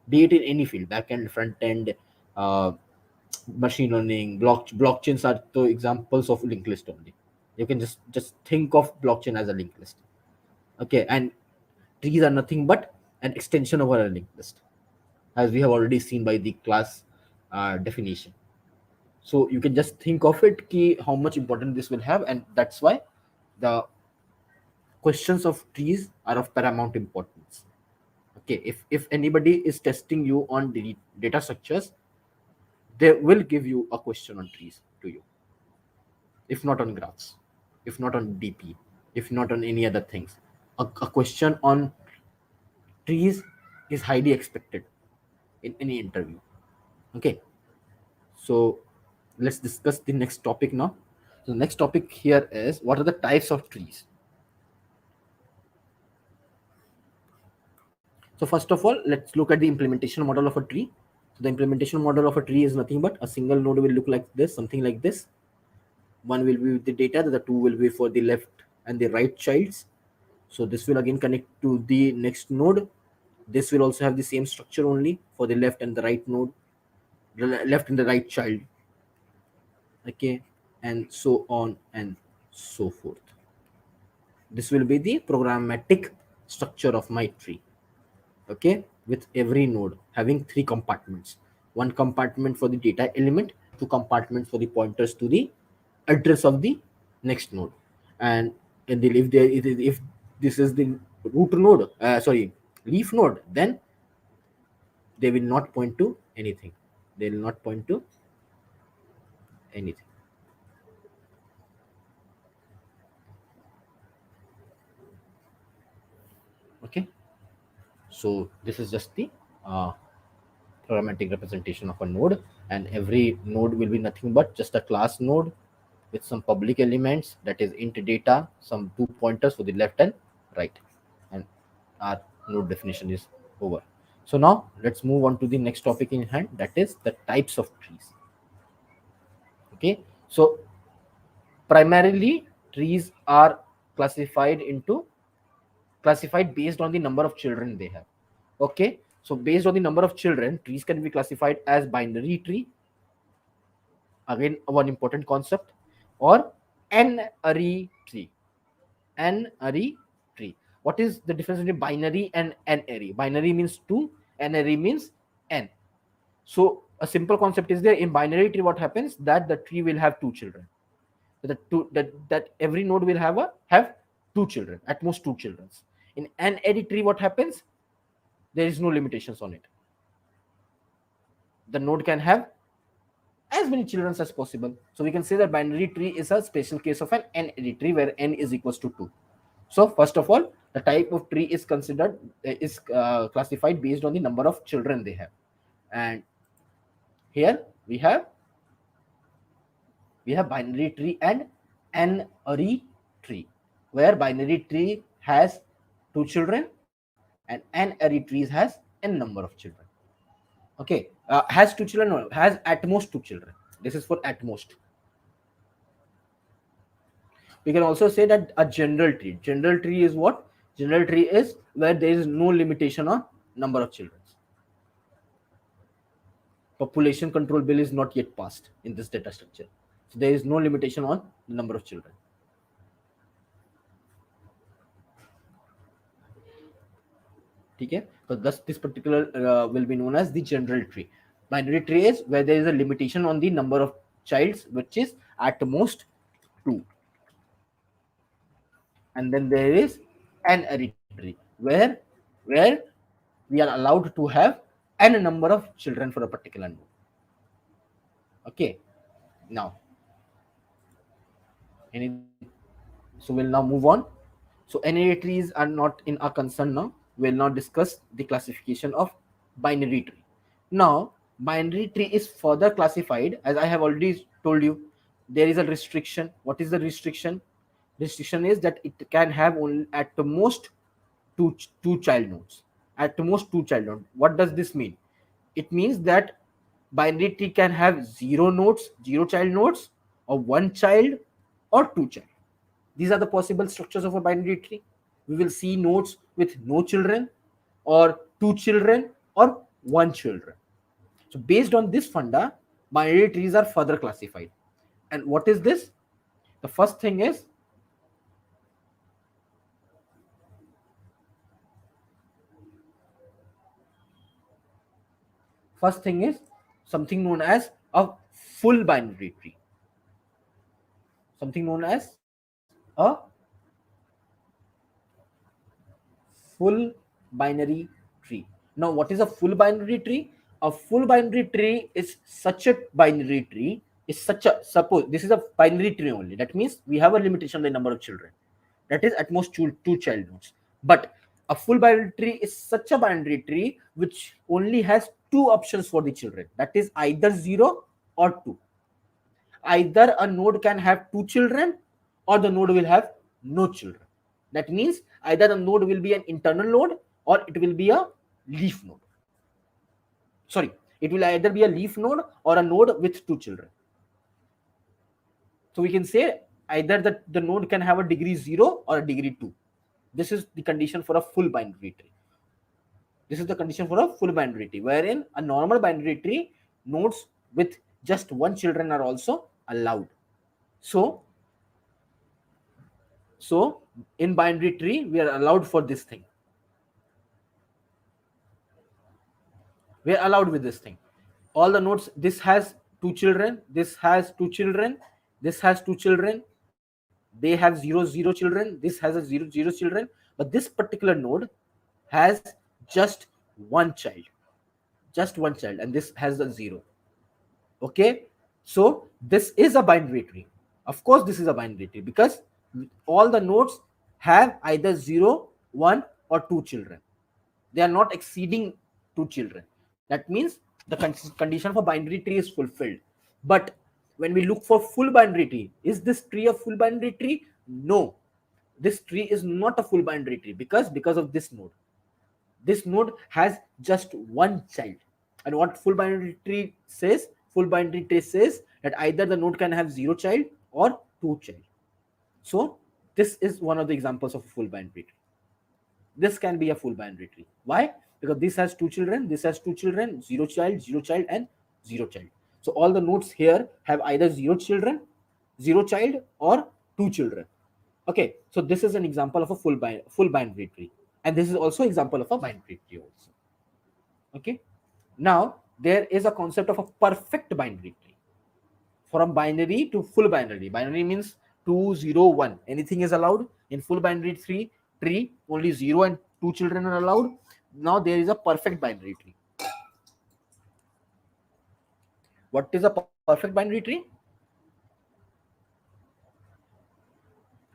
Speaker 1: be it in any field, back end, front end, uh, machine learning, blockchains are the examples of linked list only. You can just think of blockchain as a linked list. Okay, and trees are nothing but an extension of our linked list, as we have already seen by the class definition. So you can just think of it ki how much important this will have, and that's why the questions of trees are of paramount importance. Okay, if anybody is testing you on the data structures, they will give you a question on trees to you, if not on graphs. if not on DP, if not on any other things. A question on trees is highly expected in any interview. Okay, so let's discuss the next topic now. So the next topic here is, what are the types of trees? So first of all, let's look at the implementation model of a tree. So the implementation model of a tree is nothing but a single node will look like this, something like this. One will be with the data, the two will be for the left and the right childs. So this will again connect to the next node. This will also have the same structure only for the left and the right node, the left and the right child. Okay, and so on and so forth. This will be the programmatic structure of my tree. Okay, with every node having three compartments: one compartment for the data element, two compartments for the pointers to the address of the next node. And if this is the root node, sorry, leaf node, then they will not point to anything. They will not point to anything. Okay, so this is just the uh, programmatic representation of a node, and every node will be nothing but just a class node with some public elements, that is int data, some two pointers for the left and right, and our node definition is over. So now let's move on to the next topic in hand, that is the types of trees. Okay, so primarily trees are classified into classified based on the number of children they have. Okay, so based on the number of children, trees can be classified as binary tree, again one important concept, or n-ary tree. N-ary tree. What is the difference between binary and n-ary? Binary means 2, n-ary means n. So a simple concept is there. In binary tree, what happens, that the tree will have two children. That every node will have two children, at most two children. In n-ary tree, what happens, there is no limitations on it. The node can have as many children as possible. So we can say that binary tree is a special case of an n-ary tree where n is equals to 2. So first of all, the type of tree is considered classified based on the number of children they have. And here we have binary tree and n-ary tree, where binary tree has two children and n-ary trees has n number of children. Okay, has two children, no, has at most two children. This is for at most. We can also say that a general tree is what? General tree is where there is no limitation on number of children. Population control bill is not yet passed in this data structure, so there is no limitation on the number of children. Okay, so thus this particular will be known as the general tree. Binary tree is where there is a limitation on the number of childs, which is at most 2. And then there is an array tree where we are allowed to have n number of children for a particular node. Okay, now any, so we'll now move on. So n-ary trees are not in our concern now. We'll now discuss the classification of binary tree. Now binary tree is further classified, as I have already told you. There is a restriction. What is the restriction? Restriction is that it can have only at the most two child nodes. At the most two child nodes. What does this mean? It means that binary tree can have zero nodes, zero child nodes, or one child or two child. These are the possible structures of a binary tree. We will see nodes with no children, or two children, or one children. So based on this funda, binary trees are further classified. And what is this? The first thing is something known as a full binary tree. Something known as a full binary tree. Now, what is a full binary tree? A full binary tree is such a binary tree is such a, suppose this is a binary tree only, that means we have a limitation on the number of children, that is at most two child nodes. But a full binary tree is such a binary tree which only has two options for the children, that is either 0 or 2. Either a node can have two children or the node will have no children. That means either the node will be an internal node or it will be a leaf node. Sorry, it will either be a leaf node or a node with two children. So we can say either the node can have a degree 0 or a degree 2. This is the condition for a full binary tree. This is the condition for a full binary tree, wherein a normal binary tree, nodes with just one children are also allowed. So in binary tree, we are allowed for this thing. We are allowed with this thing. All the nodes, this has two children, this has two children, this has two children, they have 0 children, this has a 0 children, but this particular node has just one child, and this has a 0. Okay, so this is a binary tree. Of course this is a binary tree because all the nodes have either 0, 1 or 2 children. They are not exceeding 2 children. That means the condition for binary tree is fulfilled. But when we look for full binary tree, is this tree a full binary tree? No, this tree is not a full binary tree because of this node. This node has just one child. And what full binary tree says? Full binary tree says that either the node can have 0 child or 2 child. So this is one of the examples of a full binary tree. This can be a full binary tree. Why? Because this has two children, this has two children, 0 child, and 0 child. So all the nodes here have either 0 children, 0 child, or 2 children. Okay, so this is an example of a full binary tree, and this is also example of a binary tree also. Okay, now there is a concept of a perfect binary tree. From binary to full binary. Binary means 2, 0, 1. Anything is allowed. In full binary tree, only 0 and 2 children are allowed. Now there is a perfect binary tree. What is a perfect binary tree?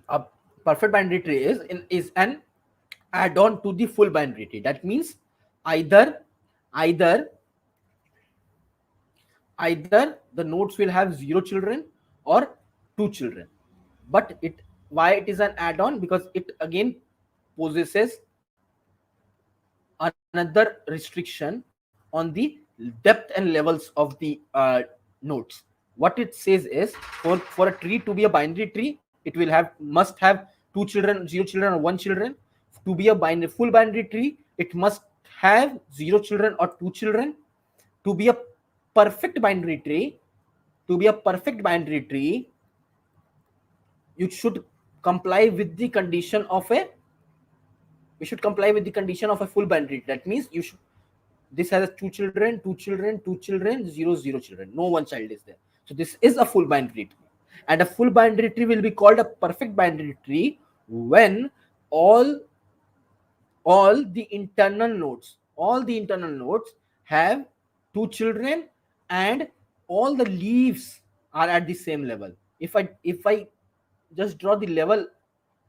Speaker 1: A perfect binary tree is an add-on to the full binary tree. That means either the nodes will have 0 children or 2 children. But why it is an add-on? Because it again possesses another restriction on the depth and levels of the nodes. What it says is, for a tree to be a binary tree, it must have 2 children, 0 children, or 1 children. To be a full binary tree, it must have 0 children or 2 children. To be a perfect binary tree, you should comply with the condition of a full binary. That means this has 2 children, 2 children, 2 children, 0 children. No one child is there. So this is a full binary tree. And a full binary tree will be called a perfect binary tree when all the internal nodes have 2 children and all the leaves are at the same level. If I just draw the level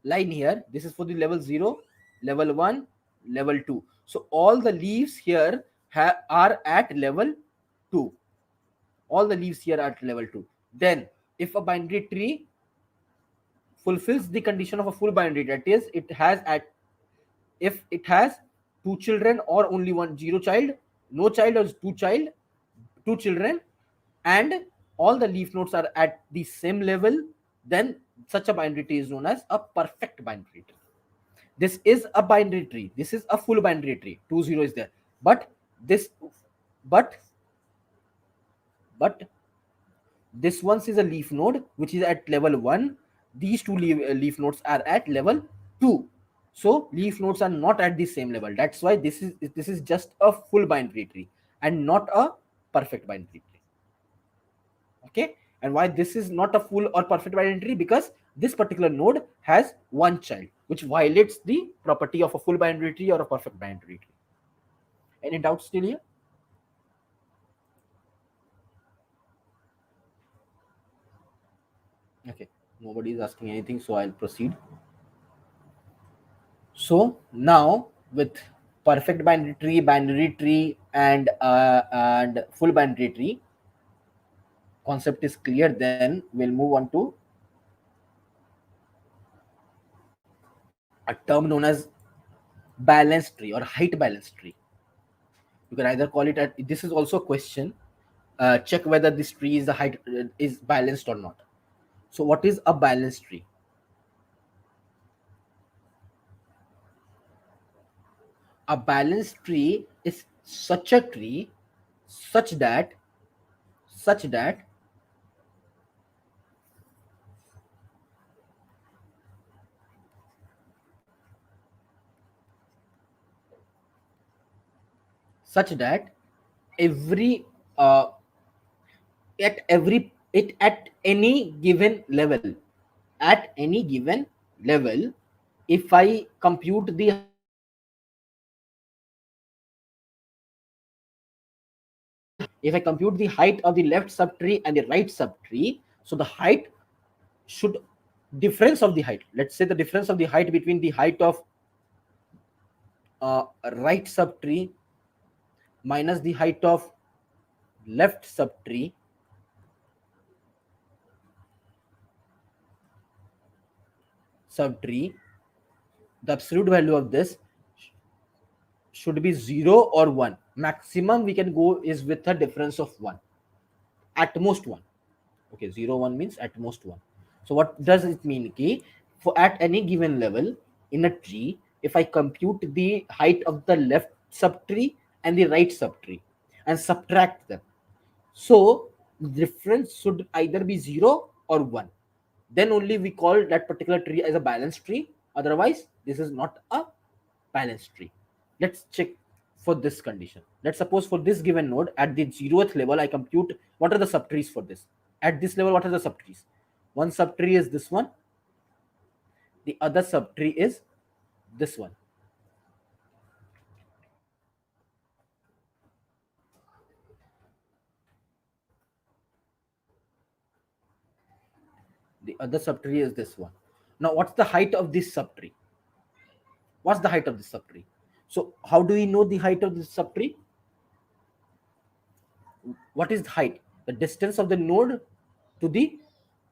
Speaker 1: line here, this is for the level 0, level 1, level 2. So all the leaves here are at level 2. All the leaves here are at level 2. Then if a binary tree fulfills the condition of a full binary, that is, if it has 2 children or only 0 child, no child or 2 children, and all the leaf nodes are at the same level, then such a binary tree is known as a perfect binary tree. This is a binary tree. This is a full binary tree. 2, 0 is there. But this one is a leaf node which is at level 1. These two leaf nodes are at level 2. So leaf nodes are not at the same level. That's why this is just a full binary tree and not a perfect binary tree. Okay, and why this is not a full or perfect binary tree? Because this particular node has one child, which violates the property of a full binary tree or a perfect binary tree. Any doubts still here? Okay, nobody is asking anything, so I'll proceed. So now with perfect binary tree, and full binary tree, concept is clear. Then we'll move on to a term known as balanced tree or height balanced tree. You can either call it this is also a question. Check whether this tree is the height is balanced or not. So what is a balanced tree? A balanced tree is such a tree such that such that such that every at every it at any given level, at any given level, if I compute the height of the left subtree and the right subtree, if I compute the height of the left subtree and the right subtree, so the height should difference of the height, let's say the difference of the height between the height of right subtree minus the height of left subtree, the absolute value of this should be 0 or 1. Maximum we can go is with a difference of 1, at most 1. Okay, 0 1 means at most 1. So what does it mean? Okay, for at any given level in a tree, if I compute the height of the left subtree and the right subtree and subtract them, so the difference should either be 0 or 1. Then only we call that particular tree as a balanced tree. Otherwise, this is not a balanced tree. Let's check for this condition. Let's suppose for this given node at the 0th level, I compute what are the subtrees for this. At this level, what are the subtrees? One subtree is this one, the other subtree is this one. The other subtree is this one. Now, what's the height of this subtree? What's the height of this subtree? So, how do we know the height of this subtree? What is the height? The distance of the node to the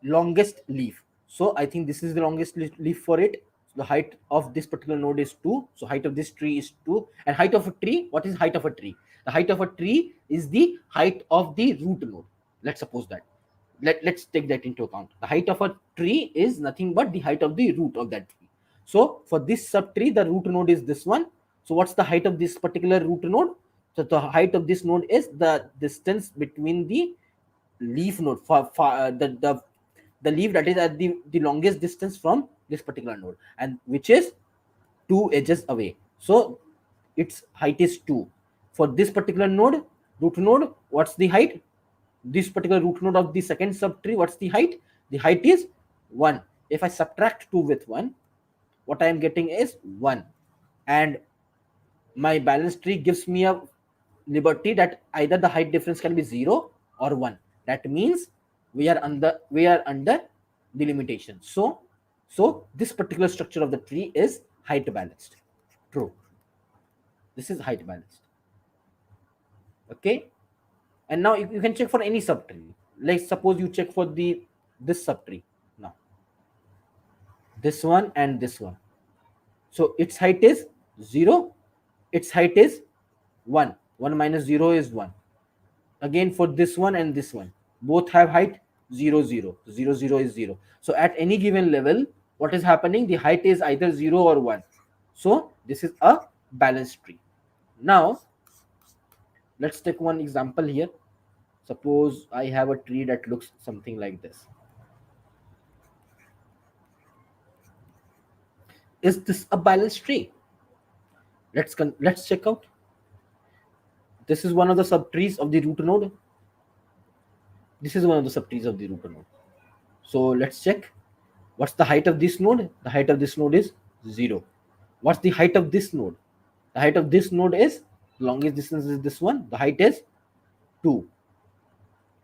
Speaker 1: longest leaf. So I think this is the longest leaf for it. So the height of this particular node is 2. So height of this tree is 2. And height of a tree, what is height of a tree? The height of a tree is the height of the root node. Let's suppose that. Let's take that into account. The height of a tree is nothing but the height of the root of that tree. So for this subtree, the root node is this one. So what's the height of this particular root node? So the height of this node is the distance between the leaf node, the leaf that is at the longest distance from this particular node, and which is 2 edges away. So its height is 2. For this particular node, root node, what's the height? This particular root node of the second subtree, what's the height? The height is 1. If I subtract 2 with 1, what I am getting is 1. And my balance tree gives me a liberty that either the height difference can be 0 or 1. That means we are under the limitation. So this particular structure of the tree is height balanced. True. This is height balanced. Okay. And now you can check for any subtree. Like suppose you check for this subtree now, this one and this one. So its height is 0, its height is 1. 1 minus 0 is 1. Again for this one and this one, both have height 0 0. 0 0 is 0. So at any given level, what is happening? The height is either 0 or 1. So this is a balanced tree. Now let's take one example here. Suppose I have a tree that looks something like this. Is this a balanced tree? Let's check out. This is one of the subtrees of the root node. This is one of the subtrees of the root node. So let's check. What's the height of this node? The height of this node is 0. What's the height of this node? The height of this node is, the longest distance is this one. The height is 2.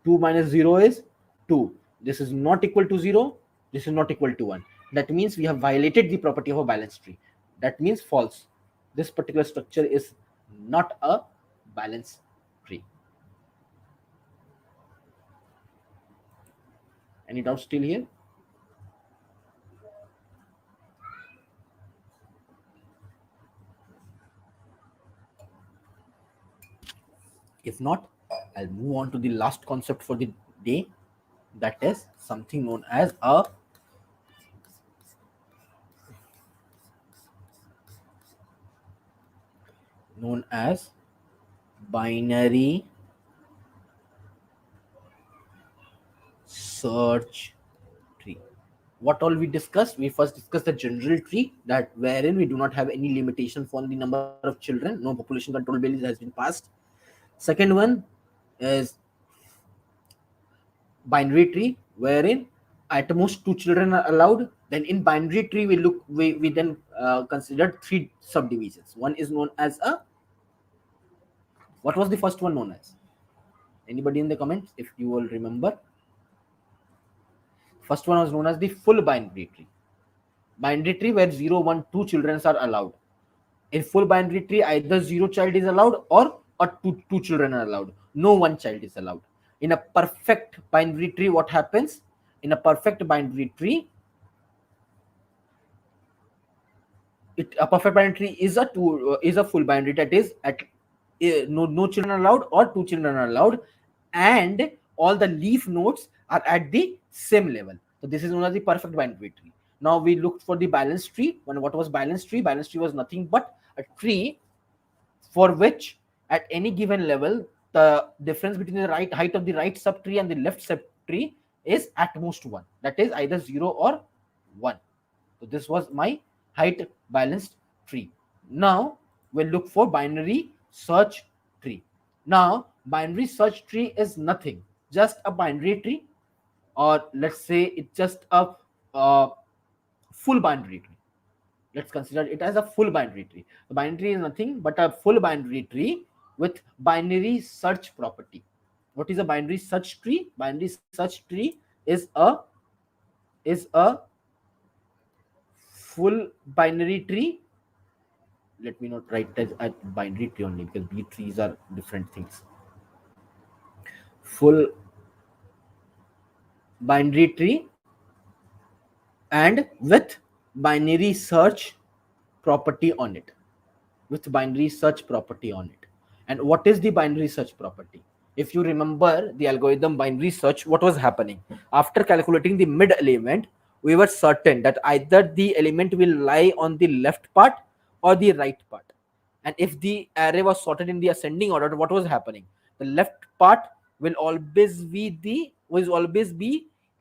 Speaker 1: 2 minus 0 is 2. This is not equal to 0. This is not equal to 1. That means we have violated the property of a balanced tree. That means false. This particular structure is not a balanced tree. Any doubts still here? If not, I'll move on to the last concept for the day, that is something known as binary search tree. What all we discussed? We first discussed the general tree, that wherein we do not have any limitation for the number of children, no population control bill has been passed. Second one is binary tree, wherein at most two children are allowed. Then in binary tree we then considered three subdivisions. One is known as a, what was the first one known as? Anybody in the comments if you will remember? First one was known as the full binary tree. Binary tree where 0, 1, 2 children are allowed. In full binary tree, either 0 child is allowed or two children are allowed. No one child is allowed. In a perfect binary tree, what happens? In a perfect binary tree, a perfect binary tree is a full binary, that is at no children allowed or two children are allowed, and all the leaf nodes are at the same level. So this is known as the perfect binary tree. Now we looked for the balanced tree. What was balanced tree? Balanced tree was nothing but a tree for which at any given level the difference between the height of the right subtree and the left subtree is at most 1, that is either 0 or 1. So this was my height balanced tree. Now we'll look for binary search tree. Now binary search tree is nothing, just a binary tree, or let's say it's just a full binary tree. Let's consider it as a full binary tree. The binary tree is nothing but a full binary tree with binary search property. What is a binary search tree? Binary search tree is a full binary tree. Let me not write that at binary tree only, because B trees are different things. Full binary tree and with binary search property on it. With binary search property on it. And what is the binary search property? If you remember the algorithm binary search, what was happening? After calculating the mid element, we were certain that either the element will lie on the left part or the right part. And if the array was sorted in the ascending order, what was happening? The left part will always be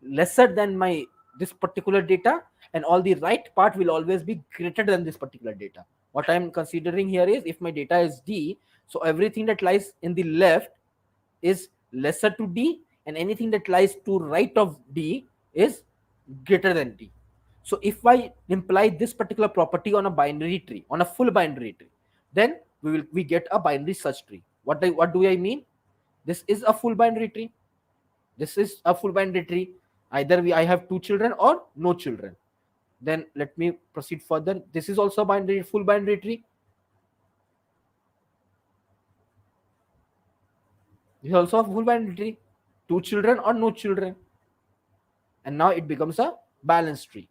Speaker 1: lesser than my this particular data, and all the right part will always be greater than this particular data. What I'm considering here is, if my data is D, so everything that lies in the left is lesser to D, and anything that lies to right of D is greater than D. So if I imply this particular property on a binary tree, on a full binary tree, then we get a binary search tree. What do I mean? This is a full binary tree. This is a full binary tree. Either I have two children or no children. Then let me proceed further. This is also a full binary tree. This is also a full binary tree. Two children or no children. And now it becomes a balanced tree.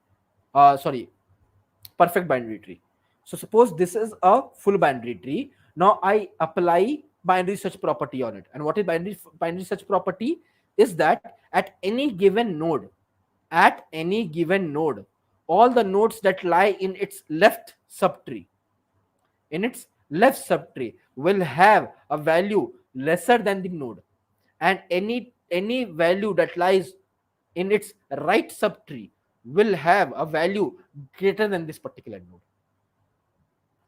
Speaker 1: Perfect binary tree. So suppose this is a full binary tree. Now I apply binary search property on it. And what is binary search property? Is that at any given node, all the nodes that lie in its left subtree will have a value lesser than the node, and any value that lies in its right subtree will have a value greater than this particular node.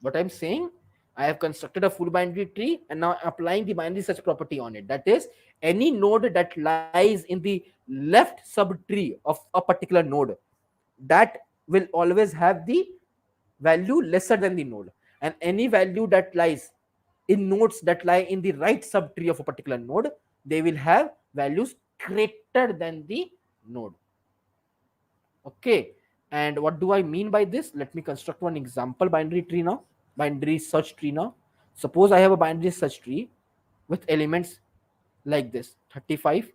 Speaker 1: What I'm saying, I have constructed a full binary tree and now applying the binary search property on it. That is, any node that lies in the left subtree of a particular node, that will always have the value lesser than the node. And any value that lies in nodes that lie in the right subtree of a particular node, they will have values greater than the node. Okay, and what do I mean by this? Let me construct one example binary tree now, binary search tree now. Suppose I have a binary search tree with elements like this 35.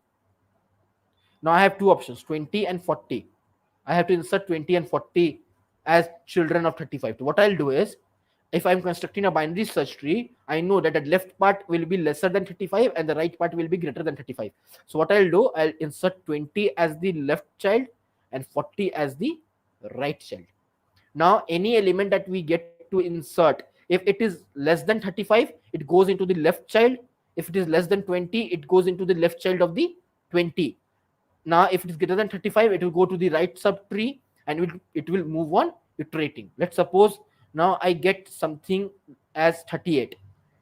Speaker 1: Now I have two options, 20 and 40. I have to insert 20 and 40 as children of 35. So what I'll do is, if I'm constructing a binary search tree, I know that the left part will be lesser than 35 and the right part will be greater than 35. So what I'll do, I'll insert 20 as the left child and 40 as the right child. Now any element that we get to insert, if it is less than 35, it goes into the left child. If it is less than 20, it goes into the left child of the 20. Now if it is greater than 35, it will go to the right subtree and it will move on iterating. Let's suppose now I get something as 38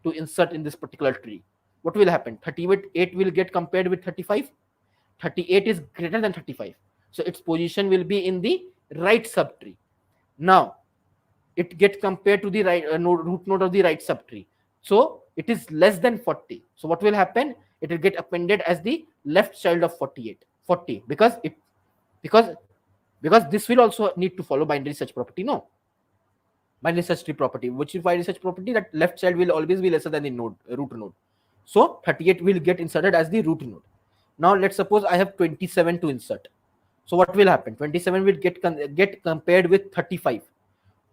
Speaker 1: to insert in this particular tree. What will happen? 38 will get compared with 35. 38 is greater than 35, so its position will be in the right subtree. Now it gets compared to the right root node of the right subtree, so it is less than 40. So what will happen? It will get appended as the left child of 48 40, because because this will also need to follow binary search property. No, binary search tree property, which is binary search property, that left child will always be lesser than the node root node. So 38 will get inserted as the root node. Now let's suppose I have 27 to insert. So what will happen? 27 will get compared with 35,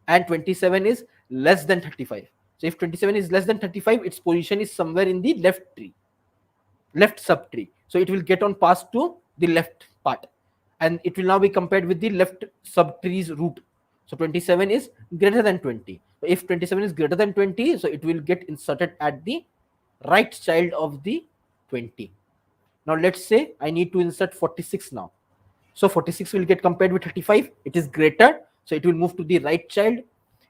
Speaker 1: and 27 is less than 35. So if 27 is less than 35, its position is somewhere in the left tree, left subtree. So it will get on passed to the left part, and it will now be compared with the left subtree's root. So 27 is greater than 20. So if 27 is greater than 20, so it will get inserted at the right child of the 20. Now let's say I need to insert 46 now. So 46 will get compared with 35. It is greater, so it will move to the right child.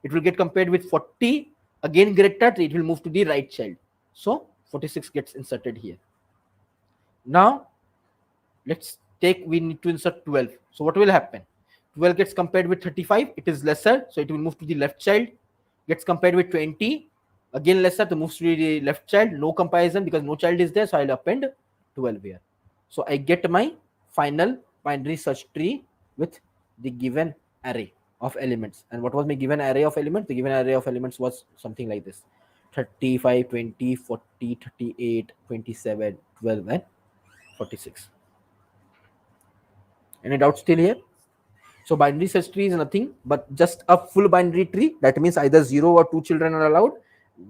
Speaker 1: It will get compared with 40, again greater, so it will move to the right child. So 46 gets inserted here. Now let's take, we need to insert 12. So what will happen? 12 gets compared with 35. It is lesser, so it will move to the left child. Gets compared with 20, again lesser, to move to the left child. No comparison because no child is there, so I'll append 12 here. So I get my final binary search tree with the given array of elements. And what was my given array of elements? The given array of elements was something like this: 35, 20, 40, 38, 27, 12, and 46. Any doubts still here? So binary search tree is nothing but just a full binary tree. That means either 0 or 2 children are allowed,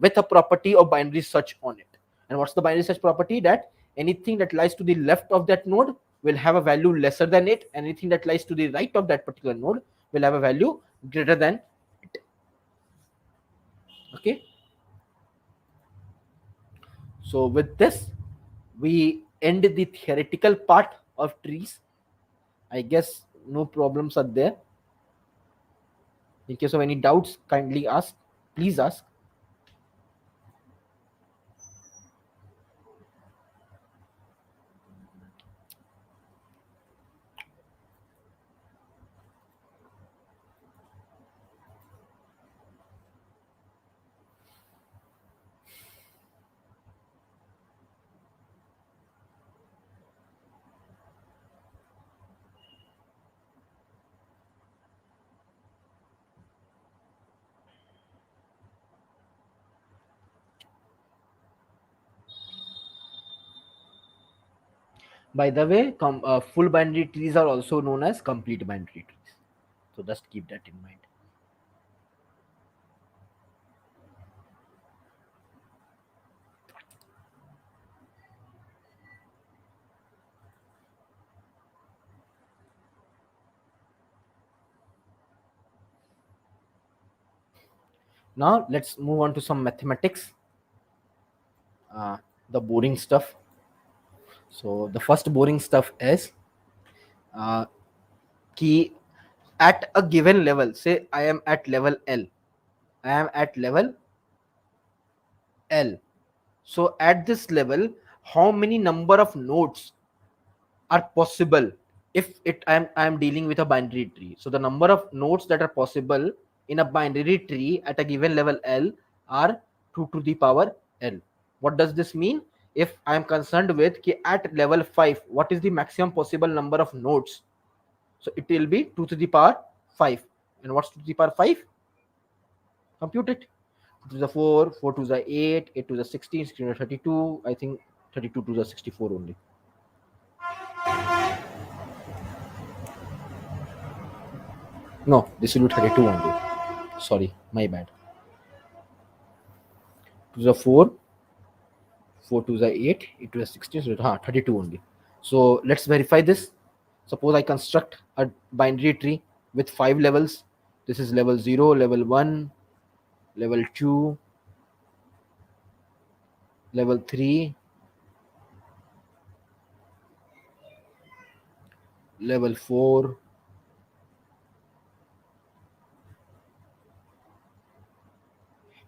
Speaker 1: with a property of binary search on it. And what's the binary search property? That anything that lies to the left of that node will have a value lesser than it. Anything that lies to the right of that particular node will have a value greater than it. Okay. So with this, we end the theoretical part of trees. I guess no problems are there. In case of any doubts, kindly ask. Please ask. By the way, full binary trees are also known as complete binary trees. So just keep that in mind. Now let's move on to some mathematics, the boring stuff. So the first boring stuff is uh, key at a given level. Say I am at level L. I am at level L. So at this level, how many number of nodes are possible if I am dealing with a binary tree? So the number of nodes that are possible in a binary tree at a given level L are 2 to the power L. What does this mean? If I am concerned with at level 5, what is the maximum possible number of nodes? So it will be 2 to the power 5. And what's 2 to the power 5? Compute it. 2 to the 4, 4 to the 8, 8 to the 16, 16 to the 32. I think 32 to the 64 only. No, this will be 32 only. Sorry, my bad. 2 to the 4, 4 to the 8, 8 to the 16, so 32 only. So let's verify this. Suppose I construct a binary tree with 5 levels. This is level 0, level 1, level 2, level 3, level 4,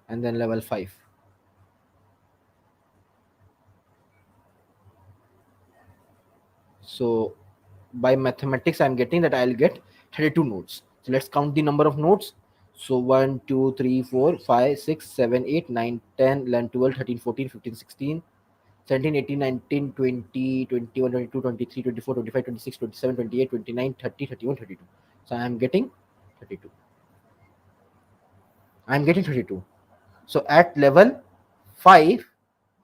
Speaker 1: and then level 5. So by mathematics, I'm getting that I'll get 32 nodes. So let's count the number of nodes. So 1, 2, 3, 4, 5, 6, 7, 8, 9, 10, 11, 12, 13, 14, 15, 16, 17, 18, 19, 20, 21, 22, 23, 24, 25, 26, 27, 28, 29, 30, 31, 32. So I'm getting 32. I'm getting 32. So at level 5,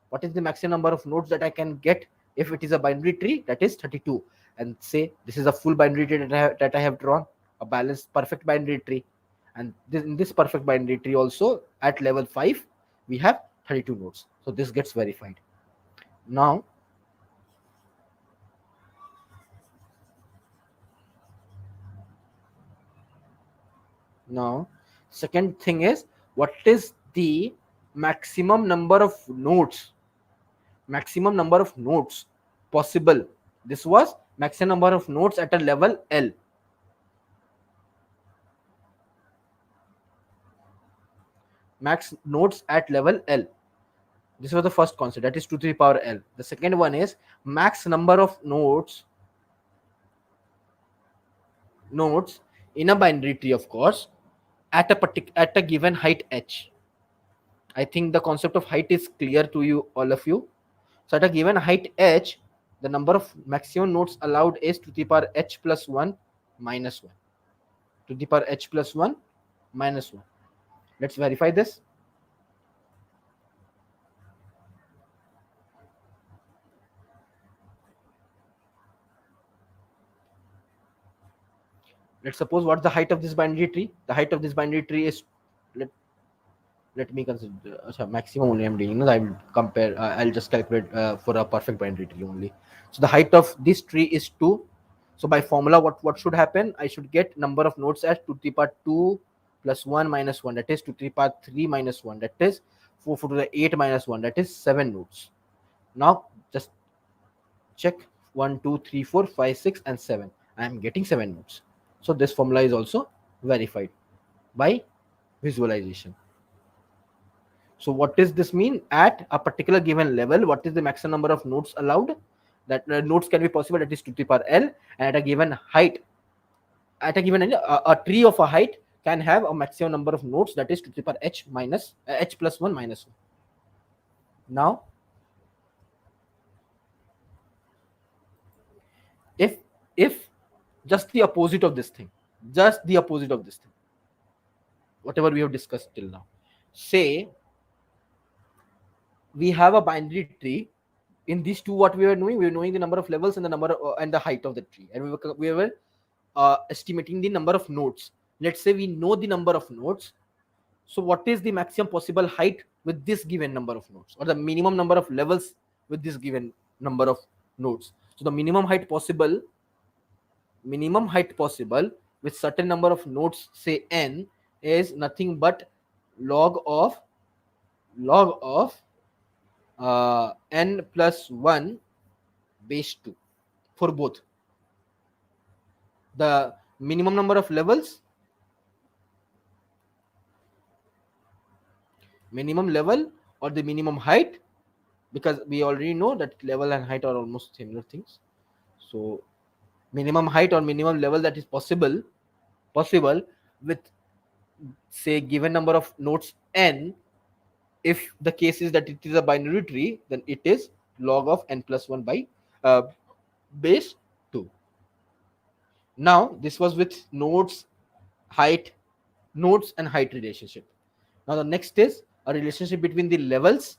Speaker 1: what is the maximum number of nodes that I can get if it is a binary tree? That is 32. And say this is a full binary tree that I have drawn, a balanced perfect binary tree. And in this perfect binary tree also at level 5, we have 32 nodes. So this gets verified. Now, second thing is, what is the maximum number of nodes? Maximum number of nodes possible. This was maximum number of nodes at a level L. Max nodes at level L. This was the first concept, that is 2 to the power L. The second one is max number of nodes in a binary tree, of course, at a given height h. I think the concept of height is clear to you, all of you. So at a given height h, the number of maximum nodes allowed is 2 to the power h plus 1 minus 1. 2 to the power h plus 1 minus 1. Let's verify this. Let's suppose what's the height of this binary tree. The height of this binary tree is, let me consider maximum only I'm doing. I'll compare, I'll just calculate for a perfect binary tree only. So the height of this tree is 2. So by formula, what should happen? I should get number of nodes as 2 to the power 2 plus 1 minus 1, that is 2 to the power 3 minus 1, that is 4 to the 8 minus 1, that is 7 nodes. Now just check 1, 2, 3, 4, 5, 6, and 7. I am getting 7 nodes. So this formula is also verified by visualization. So what does this mean? At a particular given level, what is the maximum number of nodes allowed? That nodes can be possible, that is 2 to the power L. And at a given height, at a given a tree of a height can have a maximum number of nodes, that is 2 to the power h minus h plus 1 minus 1. Now, if just the opposite of this thing, whatever we have discussed till now, say we have a binary tree. In these two, what we were knowing, we were knowing the number of levels and the number and the height of the tree, and we were estimating the number of nodes. Let's say we know the number of nodes. So what is the maximum possible height with this given number of nodes, or the minimum number of levels with this given number of nodes? So the minimum height possible with certain number of nodes, say n, is nothing but log of n plus 1 base 2 for both. The minimum number of levels, minimum level, or the minimum height, because we already know that level and height are almost similar things. So minimum height or minimum level that is possible with, say, given number of nodes n. If the case is that it is a binary tree, then it is log of n plus 1 by base 2. Now this was with height, nodes and height relationship. Now the next is a relationship between the levels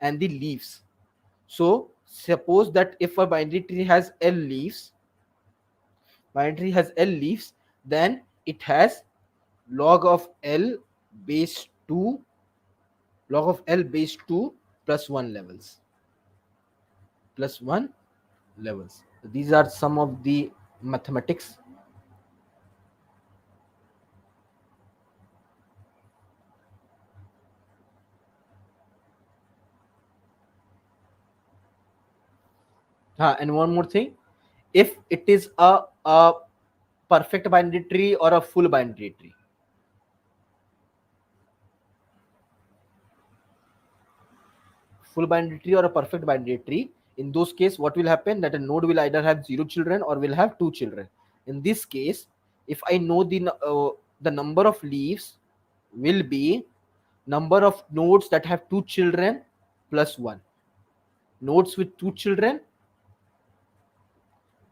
Speaker 1: and the leaves. So suppose that if a binary tree has L leaves, then it has log of L base 2 log of L base 2 plus 1 levels. Plus 1 levels. These are some of the mathematics. And one more thing, if it is a perfect binary tree or a full binary tree. Full binary tree or a perfect binary tree, in those case what will happen, that a node will either have 0 children or will have 2 children. In this case, if I know the number of leaves will be number of nodes that have 2 children plus 1. Nodes with 2 children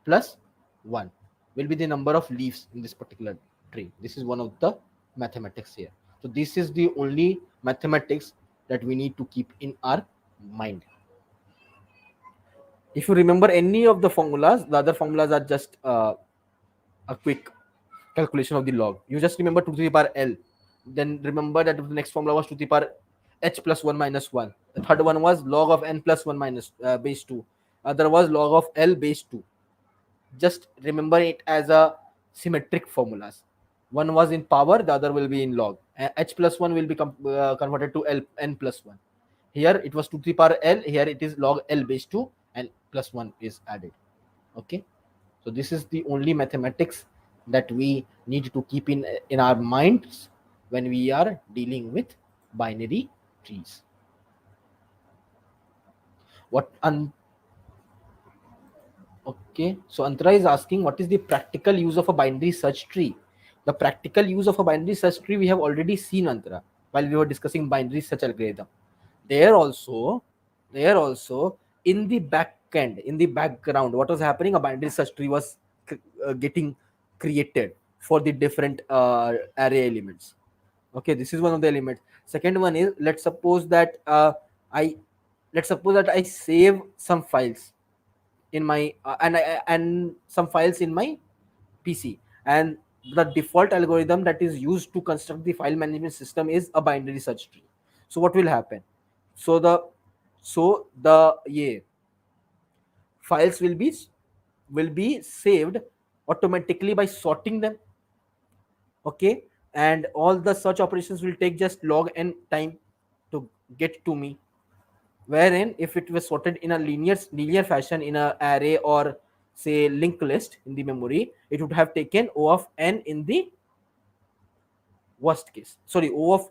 Speaker 1: plus 1 will be the number of leaves in this particular tree. This is one of the mathematics here. So this is the only mathematics that we need to keep in our mind. If you remember any of the formulas, the other formulas are just a quick calculation of the log. You just remember 2 to the power L. Then remember that the next formula was 2 to the power H plus 1 minus 1. The third one was log of N plus 1 minus base 2. Other was log of L base 2. Just remember it as a symmetric formulas. One was in power, the other will be in log. H plus 1 will be converted to L N plus 1. Here it was 2 to the power L. Here it is log L base 2 and plus 1 is added. Okay. So this is the only mathematics that we need to keep in our minds when we are dealing with binary trees. What Okay, so Antara is asking what is the practical use of a binary search tree. The practical use of a binary search tree we have already seen, Antara, while we were discussing binary search algorithm. There also in the back end, in the background, what was happening, a binary search tree was getting created for the different array elements. Okay, this is one of the elements. Second one is, let's suppose that I save some files in my and some files in my PC, and the default algorithm that is used to construct the file management system is a binary search tree. So what will happen? So the yeah, files will be saved automatically by sorting them. Okay, and all the search operations will take just log n time to get to me, wherein if it was sorted in a linear fashion in a array or say linked list in the memory, it would have taken O of n in the worst case. Sorry, O of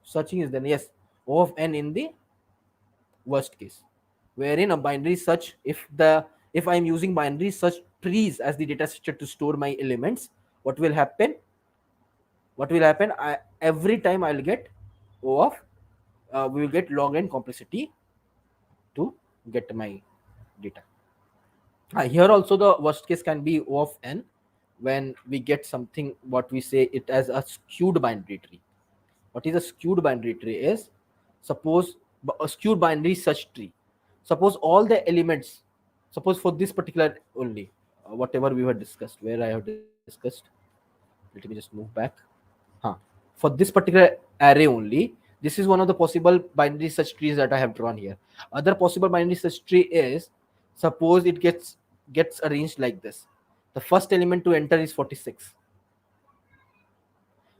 Speaker 1: searching is then, yes, O of n in the worst case, wherein a binary search, if I'm using binary search trees as the data structure to store my elements, what will happen? Every time I'll get O of we will get log n complexity to get my data. Here also the worst case can be O of n when we get something, what we say it as a skewed binary tree. What is a skewed binary tree is, suppose a skewed binary search tree. Suppose all the elements, suppose for this particular only, whatever we have discussed, where I have discussed, let me just move back. Huh. For this particular array only, this is one of the possible binary search trees that I have drawn here. Other possible binary search tree is, suppose it gets arranged like this. The first element to enter is 46.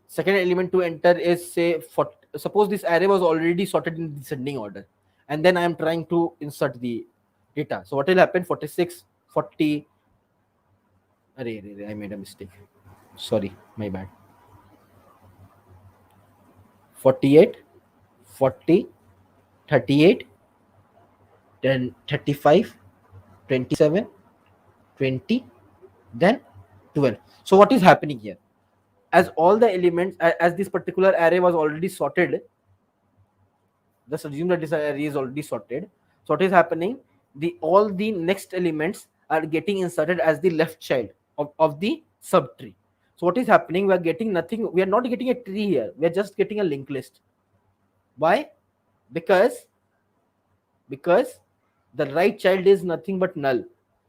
Speaker 1: Second element to enter is say 40. Suppose this array was already sorted in descending order, and then I am trying to insert the data. So what will happen? 46, 40. I made a mistake. Sorry, my bad. 48, 40, 38, then 35, 27, 20, then 12. So what is happening here? As all the elements, as this particular array was already sorted, just assume that this array is already sorted. So what is happening? All the next elements are getting inserted as the left child. of the subtree. So what is happening? We are getting nothing. We are not getting a tree here. We are just getting a linked list. Why? Because the right child is nothing but null.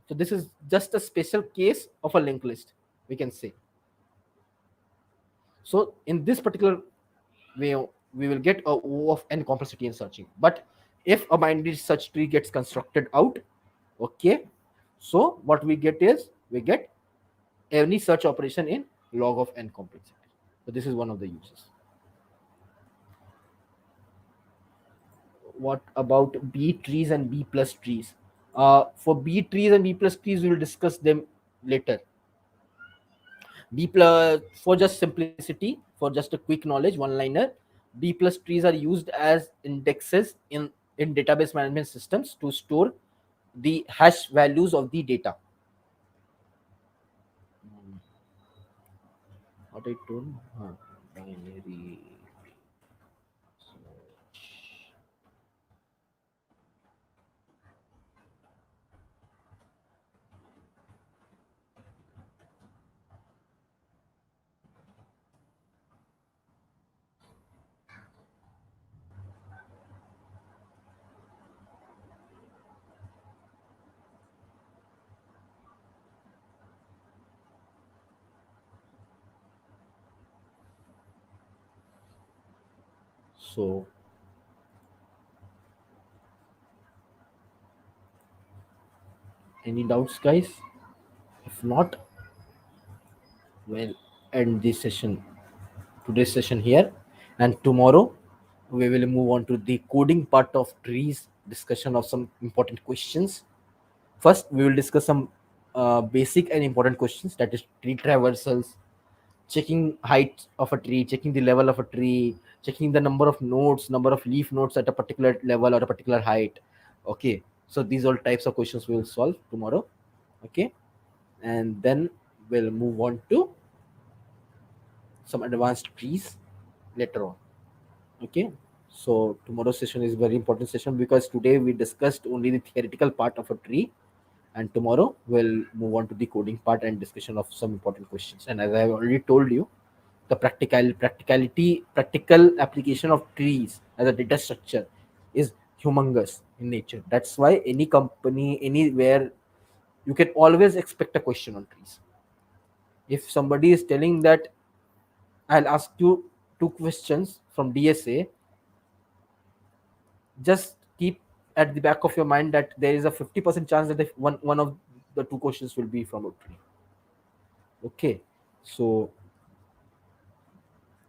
Speaker 1: So this is just a special case of a linked list, we can say. So in this particular way, we will get a O of n complexity in searching. But if a binary search tree gets constructed out, okay, so what we get is we get any search operation in log of n complexity. So this is one of the uses. What about B trees and B plus trees? For B trees and B plus trees, we will discuss them later. B plus, for just simplicity, for just a quick knowledge, one liner, B plus trees are used as indexes in database management systems to store the hash values of the data. What I told, binary search. So any doubts, guys? If not, we'll end this session, today's session here, and tomorrow we will move on to the coding part of trees, discussion of some important questions. First we will discuss some basic and important questions, that is tree traversals, checking height of a tree, checking the level of a tree, checking the number of nodes, number of leaf nodes at a particular level or a particular height. Okay, so these all types of questions we will solve tomorrow. Okay, and then we'll move on to some advanced trees later on. Okay, so tomorrow's session is very important session because today we discussed only the theoretical part of a tree, and tomorrow we'll move on to the coding part and discussion of some important questions. And as I have already told you, the practical application of trees as a data structure is humongous in nature. That's why any company, anywhere, you can always expect a question on trees. If somebody is telling that I'll ask you two questions from DSA, just keep at the back of your mind that there is a 50% chance that if one of the two questions will be from a tree. Okay, so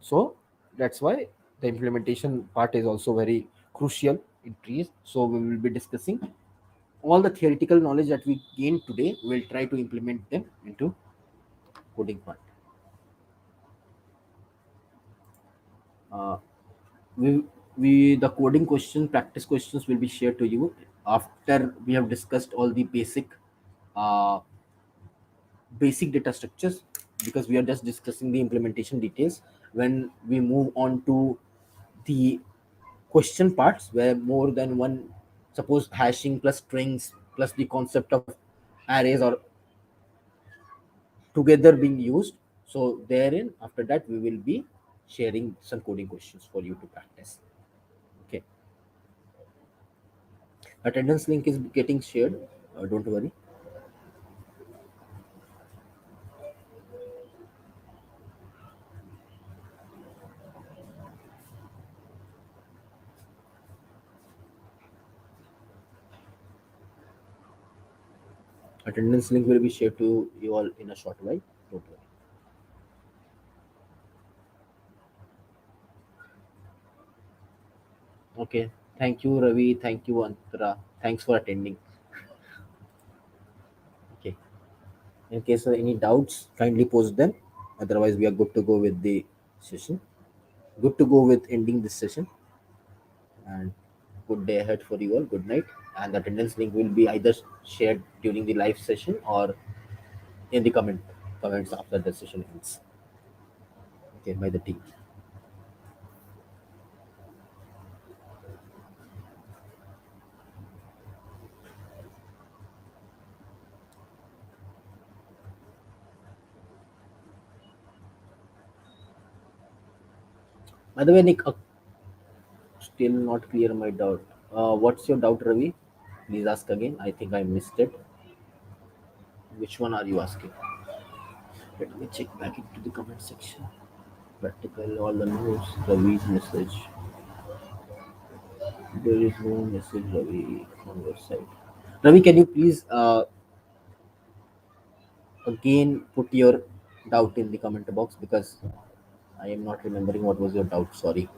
Speaker 1: so that's why the implementation part is also very crucial in trees. So we will be discussing all the theoretical knowledge that we gained today. We'll try to implement them into coding part. uh, we we the coding question practice questions will be shared to you after we have discussed all the uh, basic data structures, because we are just discussing the implementation details. When we move on to the question parts where more than one, suppose hashing plus strings plus the concept of arrays or together being used, so therein after that we will be sharing some coding questions for you to practice. Okay, attendance link is getting shared, don't worry. Attendance link will be shared to you all in a short while, don't worry. Okay, thank you Ravi, thank you Antara, thanks for attending. Okay, in case of any doubts, kindly post them. Otherwise, we are good to go with the session. Good to go with ending this session. And good day ahead for you all. Good night. And the attendance link will be either shared during the live session or in the comments after the session ends. Okay, by the team. By the way, Nick, still not clear my doubt. What's your doubt, Ravi? Please ask again. I think I missed it. Which one are you asking? Let me check back into the comment section. Practical, all the news, Ravi's message. There is no message, Ravi, on your side. Ravi, can you please again put your doubt in the comment box because I am not remembering what was your doubt. Sorry.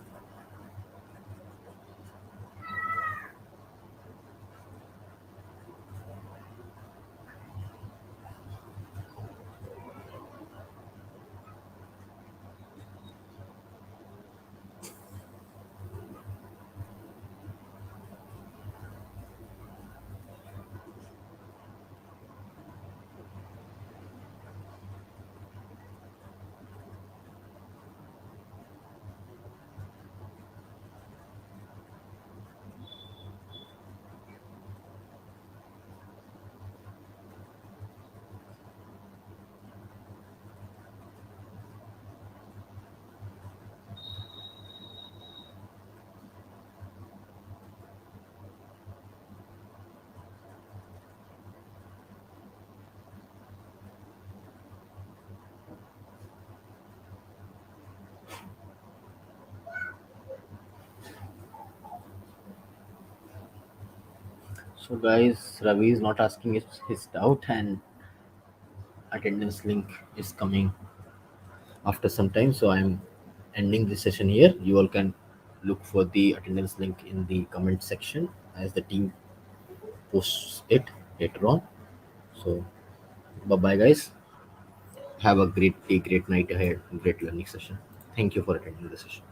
Speaker 1: So, guys, Ravi is not asking his doubt, and attendance link is coming after some time. So, I'm ending this session here. You all can look for the attendance link in the comment section as the team posts it later on. So, bye bye, guys. Have a great day, great night ahead, great learning session. Thank you for attending the session.